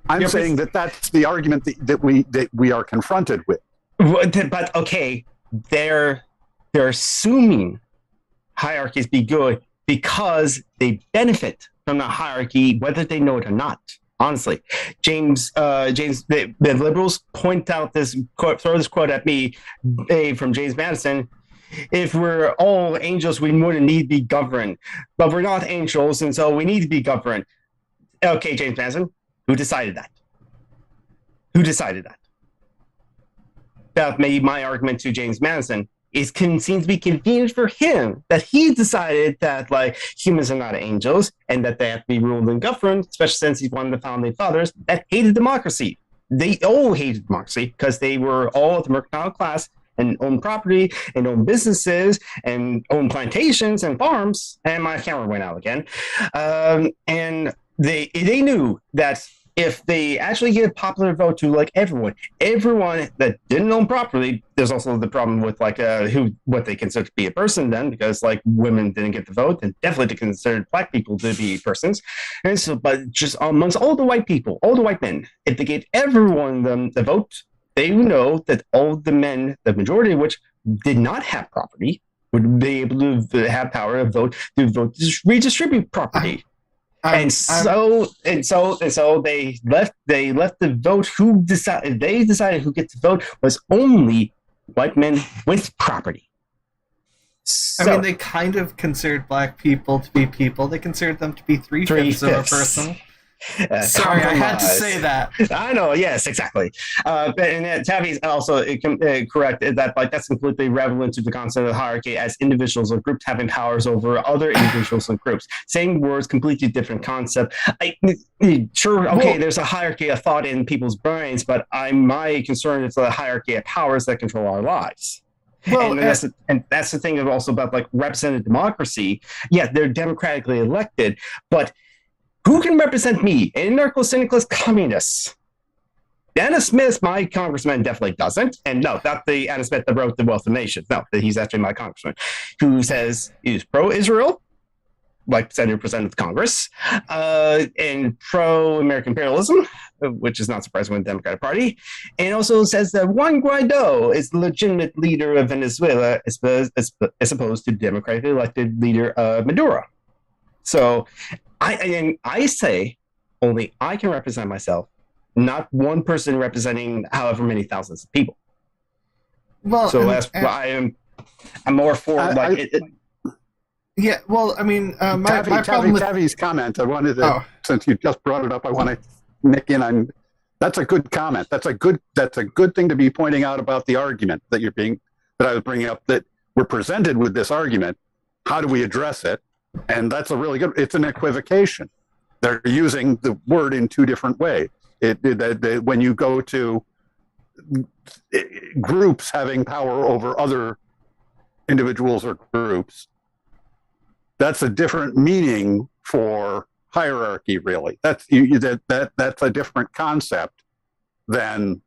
I'm saying that's the argument that we are confronted with. But okay, they're assuming hierarchies be good because they benefit from the hierarchy, whether they know it or not. Honestly, James, the liberals point out this quote, throw this quote at me from James Madison. If we're all angels, we wouldn't need to be governed, but we're not angels, and so we need to be governed. Okay, James Madison, who decided that? Who decided that? That made my argument to James Madison. It seems to be convenient for him that he decided that humans are not angels and that they have to be ruled and governed, especially since he's one of the founding fathers that hated democracy. They all hated democracy because they were all of the mercantile class and owned property and owned businesses and owned plantations and farms. And my camera went out again. And they knew that if they actually give popular vote to everyone that didn't own property, there's also the problem with what they consider to be a person then, because women didn't get the vote and definitely they considered black people to be persons. And so, but just amongst all the white people, all the white men, if they gave everyone them the vote, they would know that all the men, the majority of which did not have property, would be able to have power to vote to redistribute property. So they left the vote. They decided who gets to vote was only white men with property. So, I mean, they kind of considered black people to be people. They considered them to be three-fifths of a person. Sorry, I had to say that. I know, yes, exactly. And Tavi's also correct that that's completely relevant to the concept of hierarchy as individuals or groups having powers over other individuals and groups. Same words, completely different concept. There's a hierarchy of thought in people's brains, but my concern is the hierarchy of powers that control our lives. Well, and that's the thing also about representative democracy. Yeah, they're democratically elected, but who can represent me? Anarcho-syndicalist communists. Anna Smith, my congressman, definitely doesn't. And no, not the Anna Smith that wrote The Wealth of Nations. No, he's actually my congressman, who says he's pro-Israel, 70% of the Congress, and pro-American imperialism, which is not surprising with the Democratic Party, and also says that Juan Guaido is the legitimate leader of Venezuela as opposed to democratically elected leader Maduro. So I say only I can represent myself, not one person representing however many thousands of people. Well, so that's why I'm more for Yeah, well, I mean, my problem with Tavi's comment, I wanted to, since you just brought it up, I want to nick in on. That's a good comment. That's a good thing to be pointing out about the argument that I was bringing up. That we're presented with this argument. How do we address it? And that's a really good. It's an equivocation. They're using the word in two different ways. When you go to groups having power over other individuals or groups, that's a different meaning for hierarchy. Really, that's a different concept than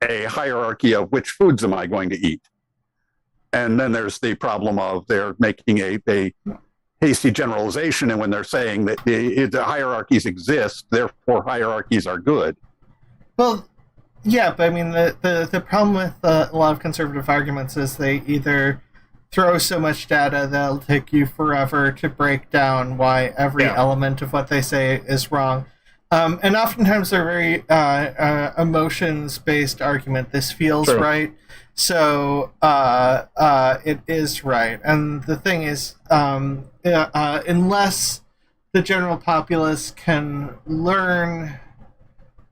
a hierarchy of which foods am I going to eat. And then there's the problem of they're making a hasty generalization, and when they're saying that the hierarchies exist, therefore hierarchies are good. Well, yeah, but I mean, the problem with a lot of conservative arguments is they either throw so much data that it'll take you forever to break down why every element of what they say is wrong. And oftentimes they're very emotions-based argument. This feels right, so it is right. And the thing is, unless the general populace can learn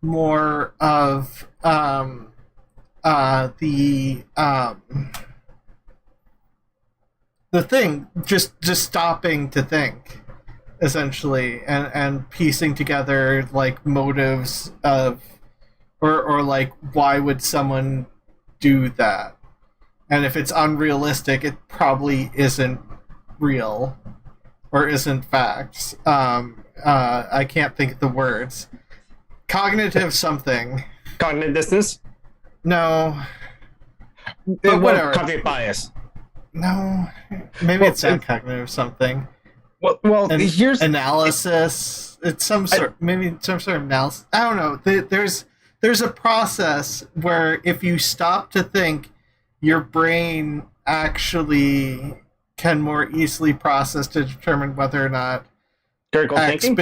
more of the thing, just stopping to think, essentially, and piecing together like motives of, or like, why would someone do that? And if it's unrealistic, it probably isn't real or isn't facts. I can't think of the words. Cognitive something. Cognitive dissonance? No. But whatever. Cognitive bias. No. Maybe it's not cognitive something. Well, here's analysis. It's some sort, maybe some sort of analysis. I don't know. There's a process where if you stop to think, your brain actually can more easily process to determine whether or not critical thinking.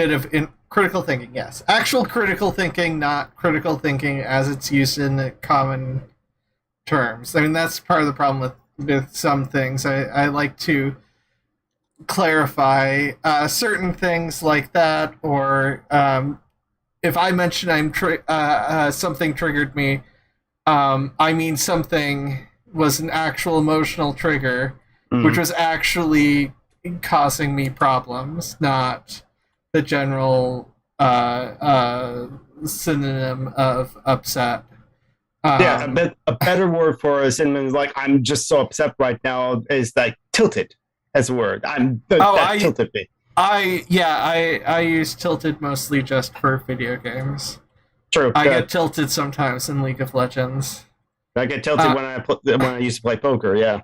Critical thinking, yes. Actual critical thinking, not critical thinking as it's used in common terms. I mean, that's part of the problem with some things. I like to clarify certain things like that, or if I mention something triggered me, I mean something was an actual emotional trigger, which was actually causing me problems, not the general synonym of upset. A better word for a synonym is like, I'm just so upset right now, is like tilted as a word. Tilted me. I use tilted mostly just for video games. True. I get tilted sometimes in League of Legends. I get tilted when I used to play poker. Yeah.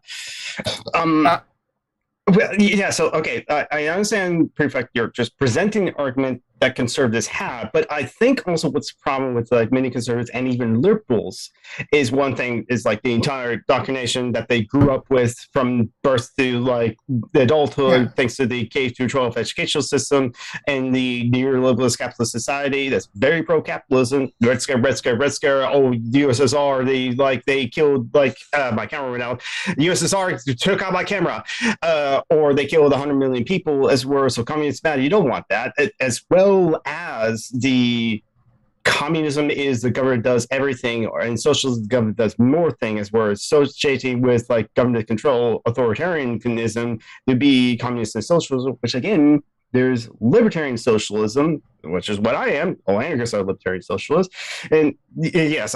Well, yeah. So, okay, I understand, Perfict, you're just presenting an argument that conservatives have, but I think also what's the problem with like many conservatives and even liberals is one thing is like the entire indoctrination that they grew up with from birth to like adulthood, thanks to the K-12 educational system and the neoliberalist capitalist society that's very pro-capitalism. Red Scare. Oh, the USSR, they killed my camera went out. The USSR took out my camera, or they killed 100 million people as well. So communists bad. You don't want that, as well as the communism is the government does everything, and socialism the government does more things, as we're associating with like government control authoritarianism to be communist and socialism, which again, there's libertarian socialism, which is what I am. Anarchists are libertarian socialists. And yes,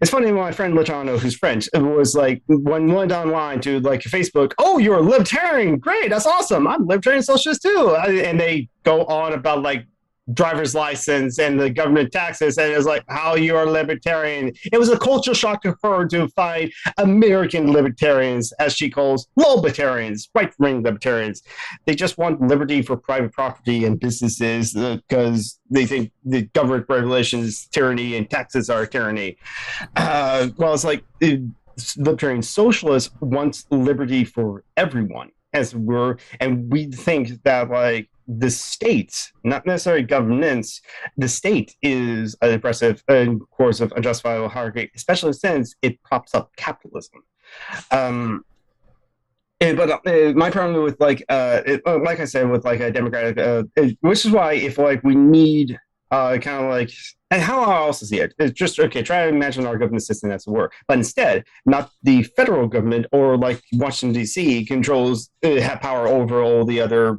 it's funny, my friend Luciano, who's French, it was like when we went online to like Facebook, oh, you're a libertarian, great, that's awesome, I'm a libertarian socialist too. And they go on about like driver's license and the government taxes, and it's like, how you're a libertarian. It was a culture shock to her to find American libertarians, as she calls libertarians, right-wing libertarians. They just want liberty for private property and businesses because they think the government regulation is tyranny and taxes are tyranny. Well, it's like libertarian socialists wants liberty for everyone, and we think that like the state, not necessarily governance, the state is an oppressive course of unjustifiable hierarchy, especially since it props up capitalism. But my problem with like I said, with like a democratic, which is why if like we need kind of like, and how else is it? It's just, okay, try to imagine our government system that's work. But instead, not the federal government or like Washington, D.C. controls, have power over all the other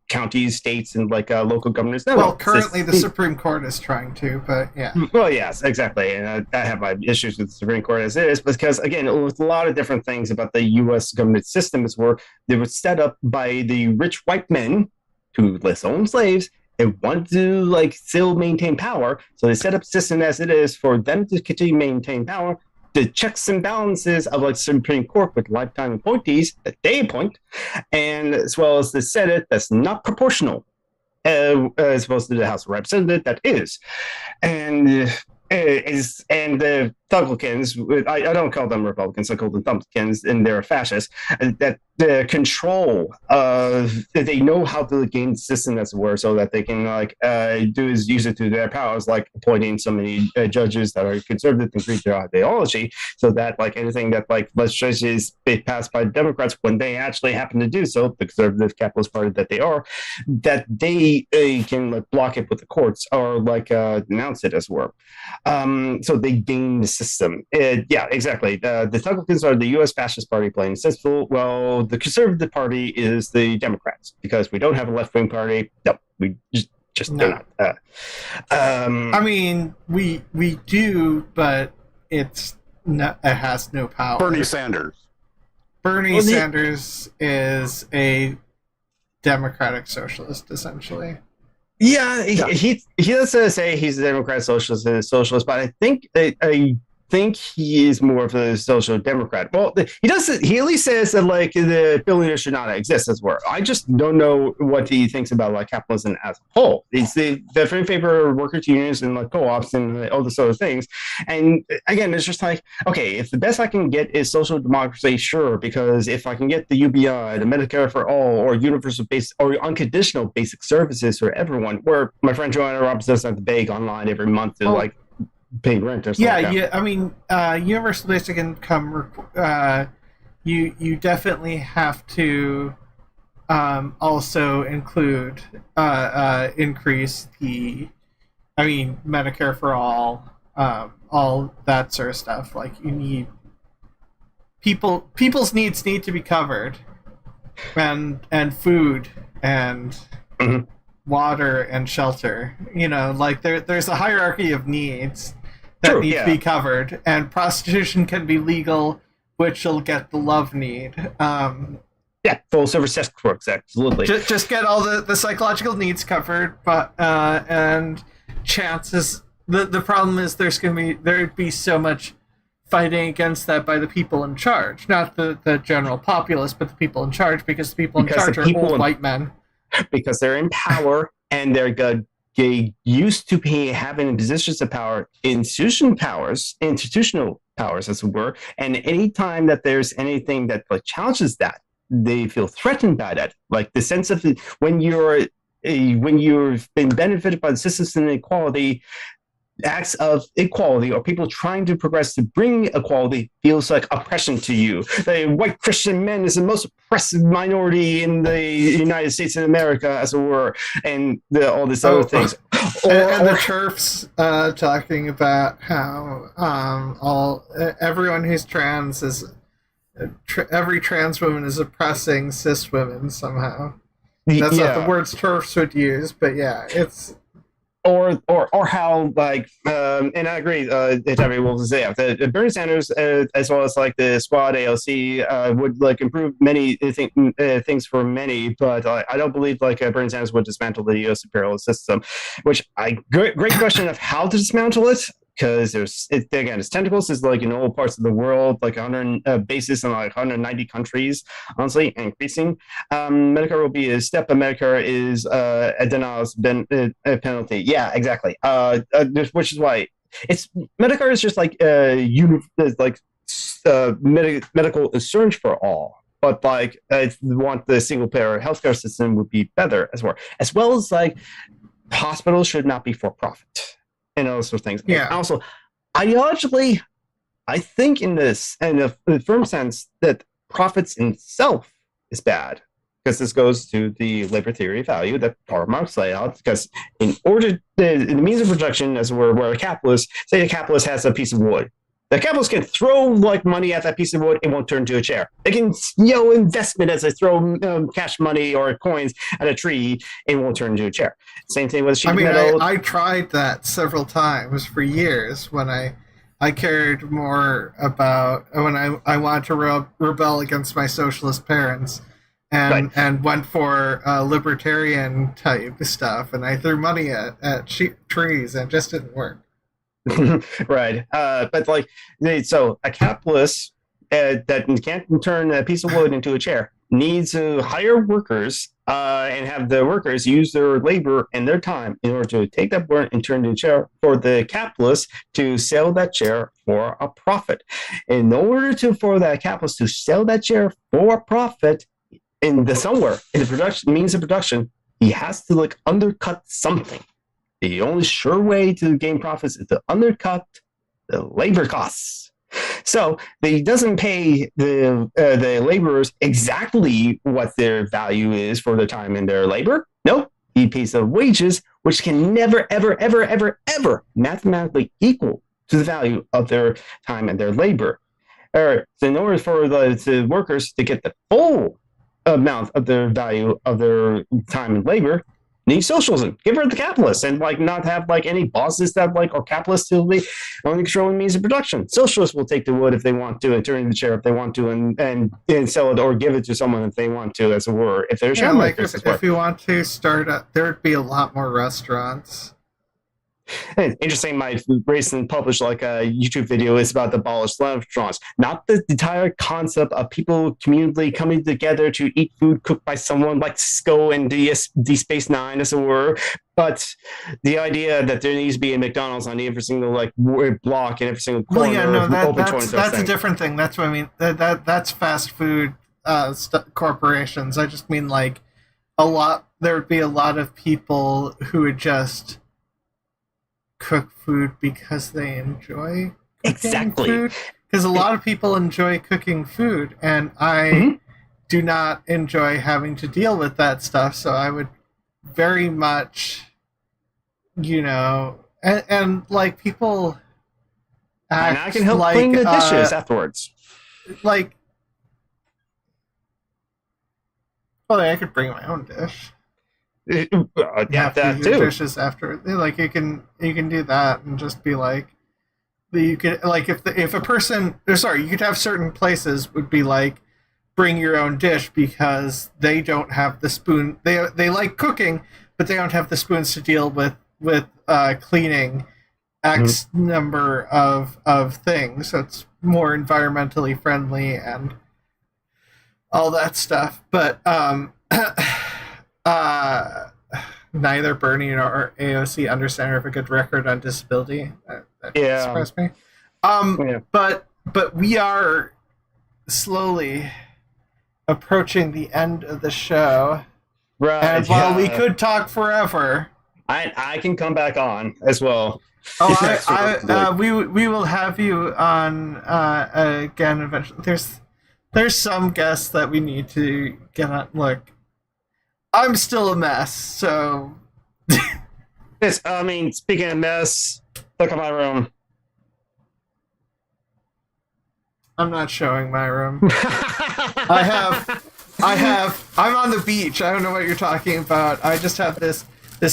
counties, states, and like local governments. No, well, currently the Supreme Court is trying to, but yeah. Well, yes, exactly. And I have my issues with the Supreme Court as it is, because again, with a lot of different things about the U.S. government system is where they were set up by the rich white men who own slaves. They wanted to like still maintain power, so they set up a system as it is for them to continue to maintain power. The checks and balances of like Supreme Court with lifetime appointees that they appoint, and as well as the Senate that's not proportional, as opposed to the House of Representatives that is, and the Republicans, I don't call them Republicans, I call them Republicans, and they're fascists, that the control of, they know how to game the system, as it were, so that they can use it to their powers, like appointing so many judges that are conservative and agree to their ideology, so that anything that legislation is passed by Democrats, when they actually happen to do so, the conservative capitalist party that they are, that they can block it with the courts or denounce it, as it were. So they game the system. Yeah, exactly. The Republicans are the U.S. fascist party playing sensible. Well, the conservative party is the Democrats, because we don't have a left-wing party. No, we just do not. I mean, we do, but it has no power. Bernie Sanders. Bernie Sanders is a democratic socialist, essentially. Yeah, he does say he's a Democrat socialist, but I think he is more of a social democrat. Well, he at least says that the billionaires should not exist, as well. I just don't know what he thinks about capitalism as a whole. It's definitely in favor of workers' unions and co-ops and all this other things. And again, it's just okay, if the best I can get is social democracy, sure, because if I can get the UBI, the Medicare for all, or universal basic or unconditional basic services for everyone, where my friend Joanna Robbins doesn't have to beg online every month to pay rent or something. Yeah. I mean, universal basic income. You definitely have to also include increase the. I mean, Medicare for all that sort of stuff. You need people's needs need to be covered, and food and. Mm-hmm. Water and shelter, there's a hierarchy of needs that need to be covered, and prostitution can be legal, which will get the love need. Full service sex works, absolutely. Just get all the psychological needs covered, but and chances. The problem is there'd be so much fighting against that by the people in charge, not the general populace, but the people in charge, because the people in charge are old white men. Because they're in power and they're used to having positions of power, institutional powers, as it were. And any time that there's anything that challenges that, they feel threatened by that. The sense of when you've been benefited by the systems of inequality, acts of equality or people trying to progress to bring equality feels like oppression to you. The white Christian man is the most oppressive minority in the United States of America, as it were, and all these other things. And the TERFs talking about how everyone who's trans is every trans woman is oppressing cis women somehow. That's not the words TERFs would use, but yeah, it's. Or how and I agree. Tommy will say that Bernie Sanders, as well as the Squad AOC, would improve many things for many, but I don't believe Bernie Sanders would dismantle the U.S. imperial system. Which great question of how to dismantle it. Because it's tentacles is in all parts of the world, 100 bases in 190 countries, honestly, and increasing. Medicare will be a step, but Medicare is a denials penalty. Yeah, exactly. Which is why Medicare is just medical insurance for all. But I want the single payer healthcare system would be better as well as hospitals should not be for profit. And all sorts of things. Yeah. And also, ideologically, I think in a firm sense that profits in itself is bad, because this goes to the labor theory of value that Karl Marx laid out. Because in order, the means of production, as where a capitalist, say a capitalist has a piece of wood. The capitalists can throw money at that piece of wood; it won't turn into a chair. They can investment as they throw cash money or coins at a tree; it won't turn into a chair. Same thing with sheet metal. I tried that several times for years when I cared more about when I wanted to rebel against my socialist parents and went for libertarian type stuff, and I threw money at trees and it just didn't work. Right. But so a capitalist that can't turn a piece of wood into a chair needs to hire workers and have the workers use their labor and their time in order to take that board and turn it into a chair for the capitalist to sell that chair for a profit. In order for that capitalist to sell that chair for a profit somewhere in the production means of production, he has to like undercut something. The only sure way to gain profits is to undercut the labor costs. So he doesn't pay the laborers exactly what their value is for their time and their labor. No, he pays the wages, which can never, ever, ever, ever, ever mathematically equal to the value of their time and their labor. So in order for the workers to get the full amount of their value of their time and labor, need socialism. Give her the capitalists and like not have like any bosses that like or capitalists who be only controlling means of production. Socialists will take the wood if they want to and turn it into chair if they want to and sell it or give it to someone if they want to, as it were. If there's like if you want to start up, there'd be a lot more restaurants. And interesting, my recent published like a YouTube video is about the abolished restaurants, not the entire concept of people communally coming together to eat food cooked by someone like Cisco and D Space Nine, as it were, but the idea that there needs to be a McDonald's on every single like block and every single corner. Well, yeah, no, that's a different thing. That's what I mean. That's fast food corporations. I just mean like there would be a lot of people who would just cook food because they enjoy cooking food. Because a lot of people enjoy cooking food, and I do not enjoy having to deal with that stuff. So I would very much, and like people act and I can help clean the dishes afterwards. Like, well, I could bring my own dish. Yeah, that too. Dishes after, like you can do that and just be like, you could like if a person, sorry, you could have certain places would be like, bring your own dish because they don't have the spoon. They like cooking, but they don't have the spoons to deal with cleaning X number of things. So it's more environmentally friendly and all that stuff. But neither Bernie nor AOC understand or have a good record on disability. That surprised me. But we are slowly approaching the end of the show. Right. And while we could talk forever, I can come back on as well. Oh, we will have you on again eventually. There's some guests that we need to get on. Look, I'm still a mess, so. Yes, I mean, speaking of mess, look at my room. I'm not showing my room. I'm on the beach. I don't know what you're talking about. I just have this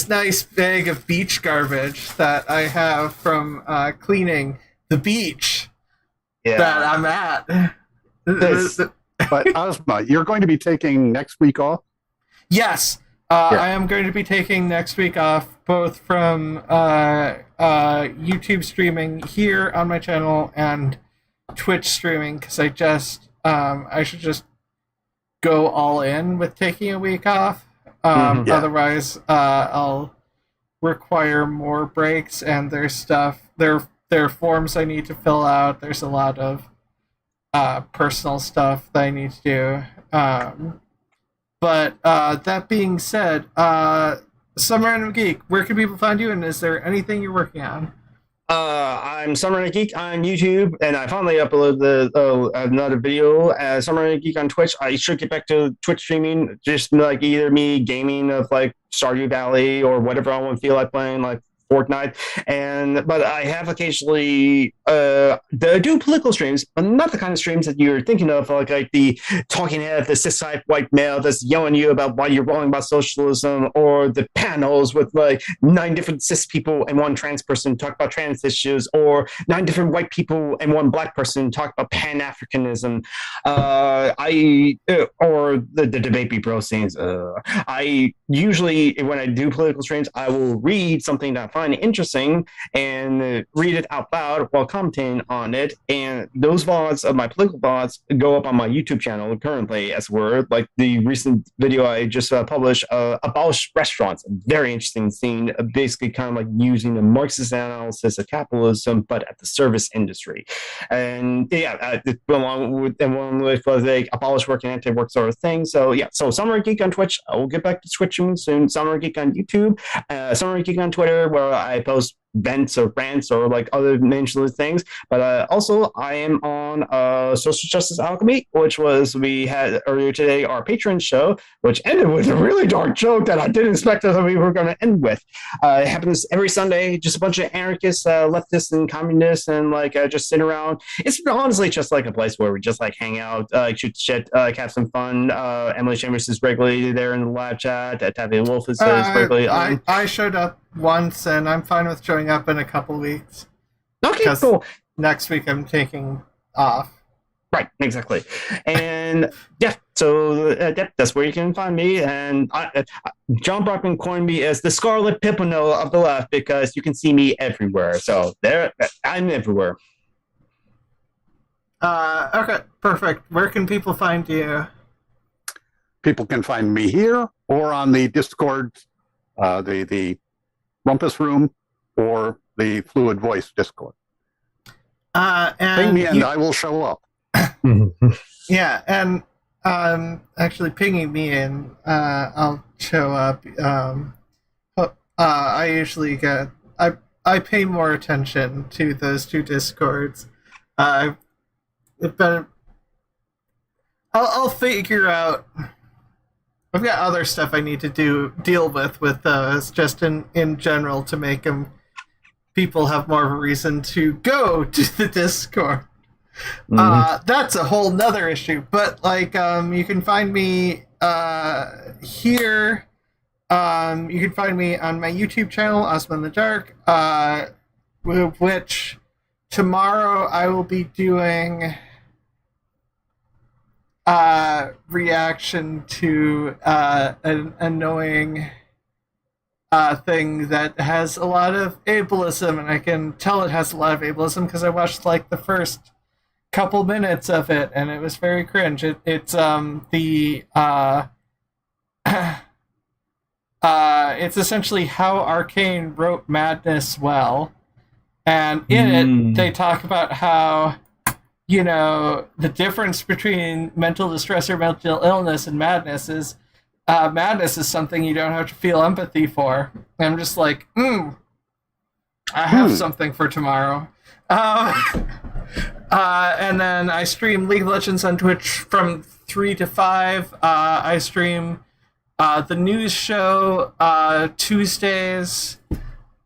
nice bag of beach garbage that I have from cleaning the beach that I'm at. But Ozma, you're going to be taking next week off? Yes. I am going to be taking next week off, both from YouTube streaming here on my channel and Twitch streaming, because I should just go all in with taking a week off. Otherwise, I'll require more breaks, and there's stuff. There are forms I need to fill out. There's a lot of personal stuff that I need to do. But that being said, Some Random Geek, where can people find you, and is there anything you're working on? I'm SomeRandomG Geek on YouTube, and I finally uploaded another video as SomeRandomG Geek on Twitch. I should get back to Twitch streaming, just like either me gaming of like Stardew Valley or whatever I want to feel like playing, like Fortnite. But I have occasionally do political streams, but not the kind of streams that you're thinking of, like the talking head, the cis-type white male that's yelling at you about why you're wrong about socialism, or the panels with like 9 different cis people and 1 trans person talk about trans issues, or 9 different white people and 1 black person talk about Pan-Africanism, or the debate bro scenes. I usually, when I do political streams, I will read something that I find find interesting and read it out loud while commenting on it. And those VODs of my political VODs go up on my YouTube channel currently, as were like the recent video I just published, Abolish Restaurants. A very interesting scene, basically kind of like using the Marxist analysis of capitalism, but at the service industry. And yeah, along with like abolish work and anti-work sort of thing. So yeah, so Summer Geek on Twitch. I will get back to Twitching soon. Summer Geek on YouTube. Summer Geek on Twitter, where I post vents or rants or like other mentionless things. But also I am on Social Justice Alchemy, which was, we had earlier today our Patreon show, which ended with a really dark joke that I didn't expect that we were going to end with. It happens every Sunday, just a bunch of anarchists, leftists and communists, and like just sit around. It's honestly just like a place where we just like hang out, shoot shit, have some fun. Emily Chambers is regularly there in the live chat. Taffy Wolf is regularly on. I showed up once, and I'm fine with showing up in a couple weeks. Okay, cool. Next week I'm taking off. Right, exactly. And yeah, so that's where you can find me. And John Brockman coined me as the Scarlet Pimpernel of the left because you can see me everywhere. So there, I'm everywhere. Okay, perfect. Where can people find you? People can find me here or on the Discord, the Rumpus Room, or the Fluid Voice Discord. And ping me and I will show up. Yeah, and actually pinging me in, I'll show up. I usually get I pay more attention to those two Discords. I'll figure out. I've got other stuff I need to deal with those, just in general, to make people have more of a reason to go to the Discord. That's a whole nother issue. But like, you can find me here. You can find me on my YouTube channel, Ozma In The Dark, which tomorrow I will be doing reaction to an annoying thing that has a lot of ableism, and I can tell it has a lot of ableism because I watched like the first couple minutes of it, and it was very cringe. It's essentially how Arcane wrote Madness well, and in it they talk about how, you know, the difference between mental distress or mental illness and madness is something you don't have to feel empathy for. And I'm just like, I have something for tomorrow. And then I stream League of Legends on Twitch from 3 to 5. I stream the news show Tuesdays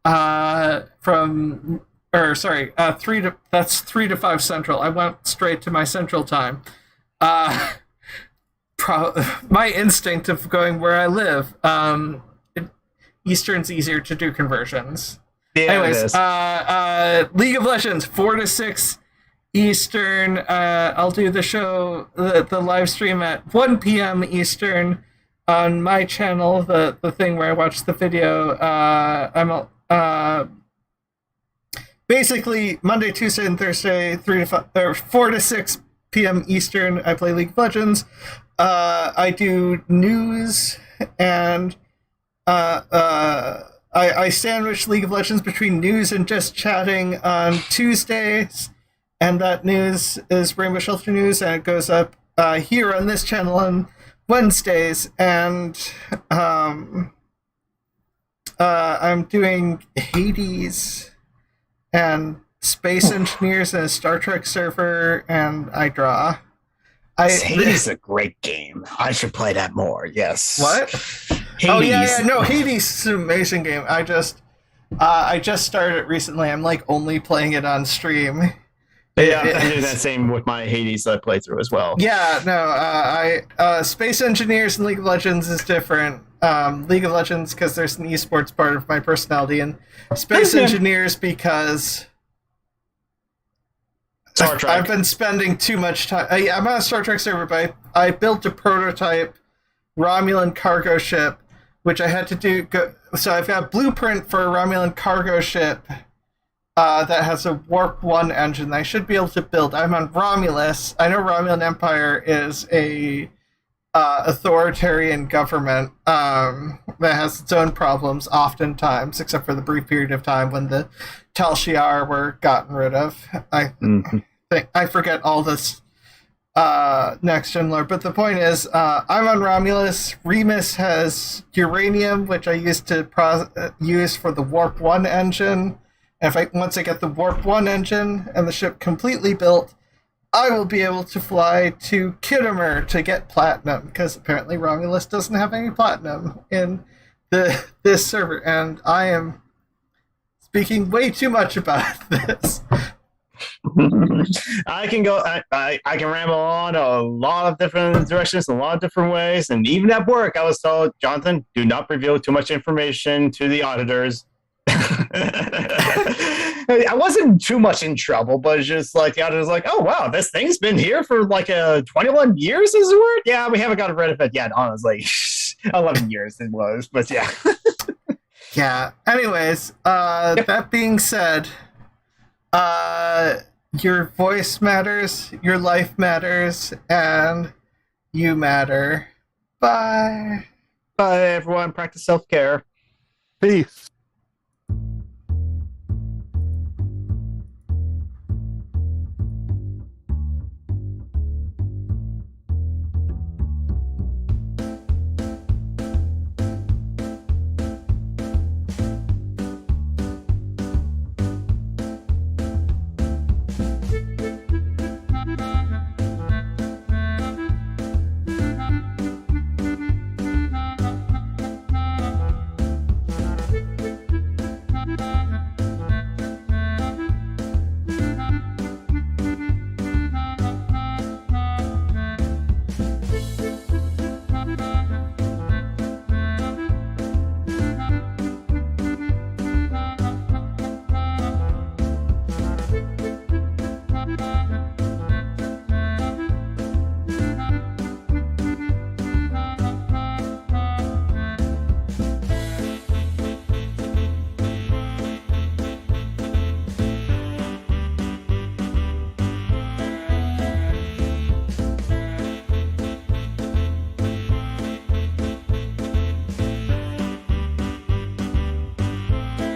from... 3 to 5 Central. I went straight to my Central time. My instinct of going where I live. Eastern's easier to do conversions. Yeah, anyways, League of Legends 4 to 6 Eastern. I'll do the show, the live stream at 1 p.m. Eastern on my channel. The thing where I watch the video. Basically, Monday, Tuesday, and Thursday, 4 to 6 p.m. Eastern, I play League of Legends. I do news, and I sandwich League of Legends between news and just chatting on Tuesdays, and that news is Rainbow Shelter News, and it goes up here on this channel on Wednesdays, and I'm doing Hades and Space Engineers and a Star Trek server, and I draw. Hades is a great game. I should play that more. Yes. What? Hades. Oh yeah. No, Hades is an amazing game. I just started it recently. I'm like only playing it on stream. Yeah, I do that same with my Hades playthrough as well. Yeah, no, Space Engineers and League of Legends is different. League of Legends because there's an esports part of my personality, and Space Engineers because Star Trek. I've been spending too much time. I'm on a Star Trek server, but I built a prototype Romulan cargo ship which I had to do. So I've got a blueprint for a Romulan cargo ship that has a Warp 1 engine that I should be able to build. I'm on Romulus. I know Romulan Empire is a authoritarian government that has its own problems oftentimes, except for the brief period of time when the Tal Shiar were gotten rid of. I think I forget all this next gen lore, but the point is, I'm on Romulus. Remus has uranium, which I used to use for the Warp 1 engine. And once I get the Warp 1 engine and the ship completely built, I will be able to fly to Kittimer to get platinum, because apparently Romulus doesn't have any platinum in this server, and I am speaking way too much about this. I can go. I can ramble on a lot of different directions, a lot of different ways, and even at work, I was told, Jonathan, do not reveal too much information to the auditors. I wasn't too much in trouble, but it's just like the auditor's like, oh wow, this thing's been here for like 21 years, is the word? Yeah, we haven't gotten rid of it yet, honestly. 11 years it was, but yeah. Yeah. Anyways, that being said, your voice matters, your life matters, and you matter. Bye. Bye, everyone. Practice self-care. Peace.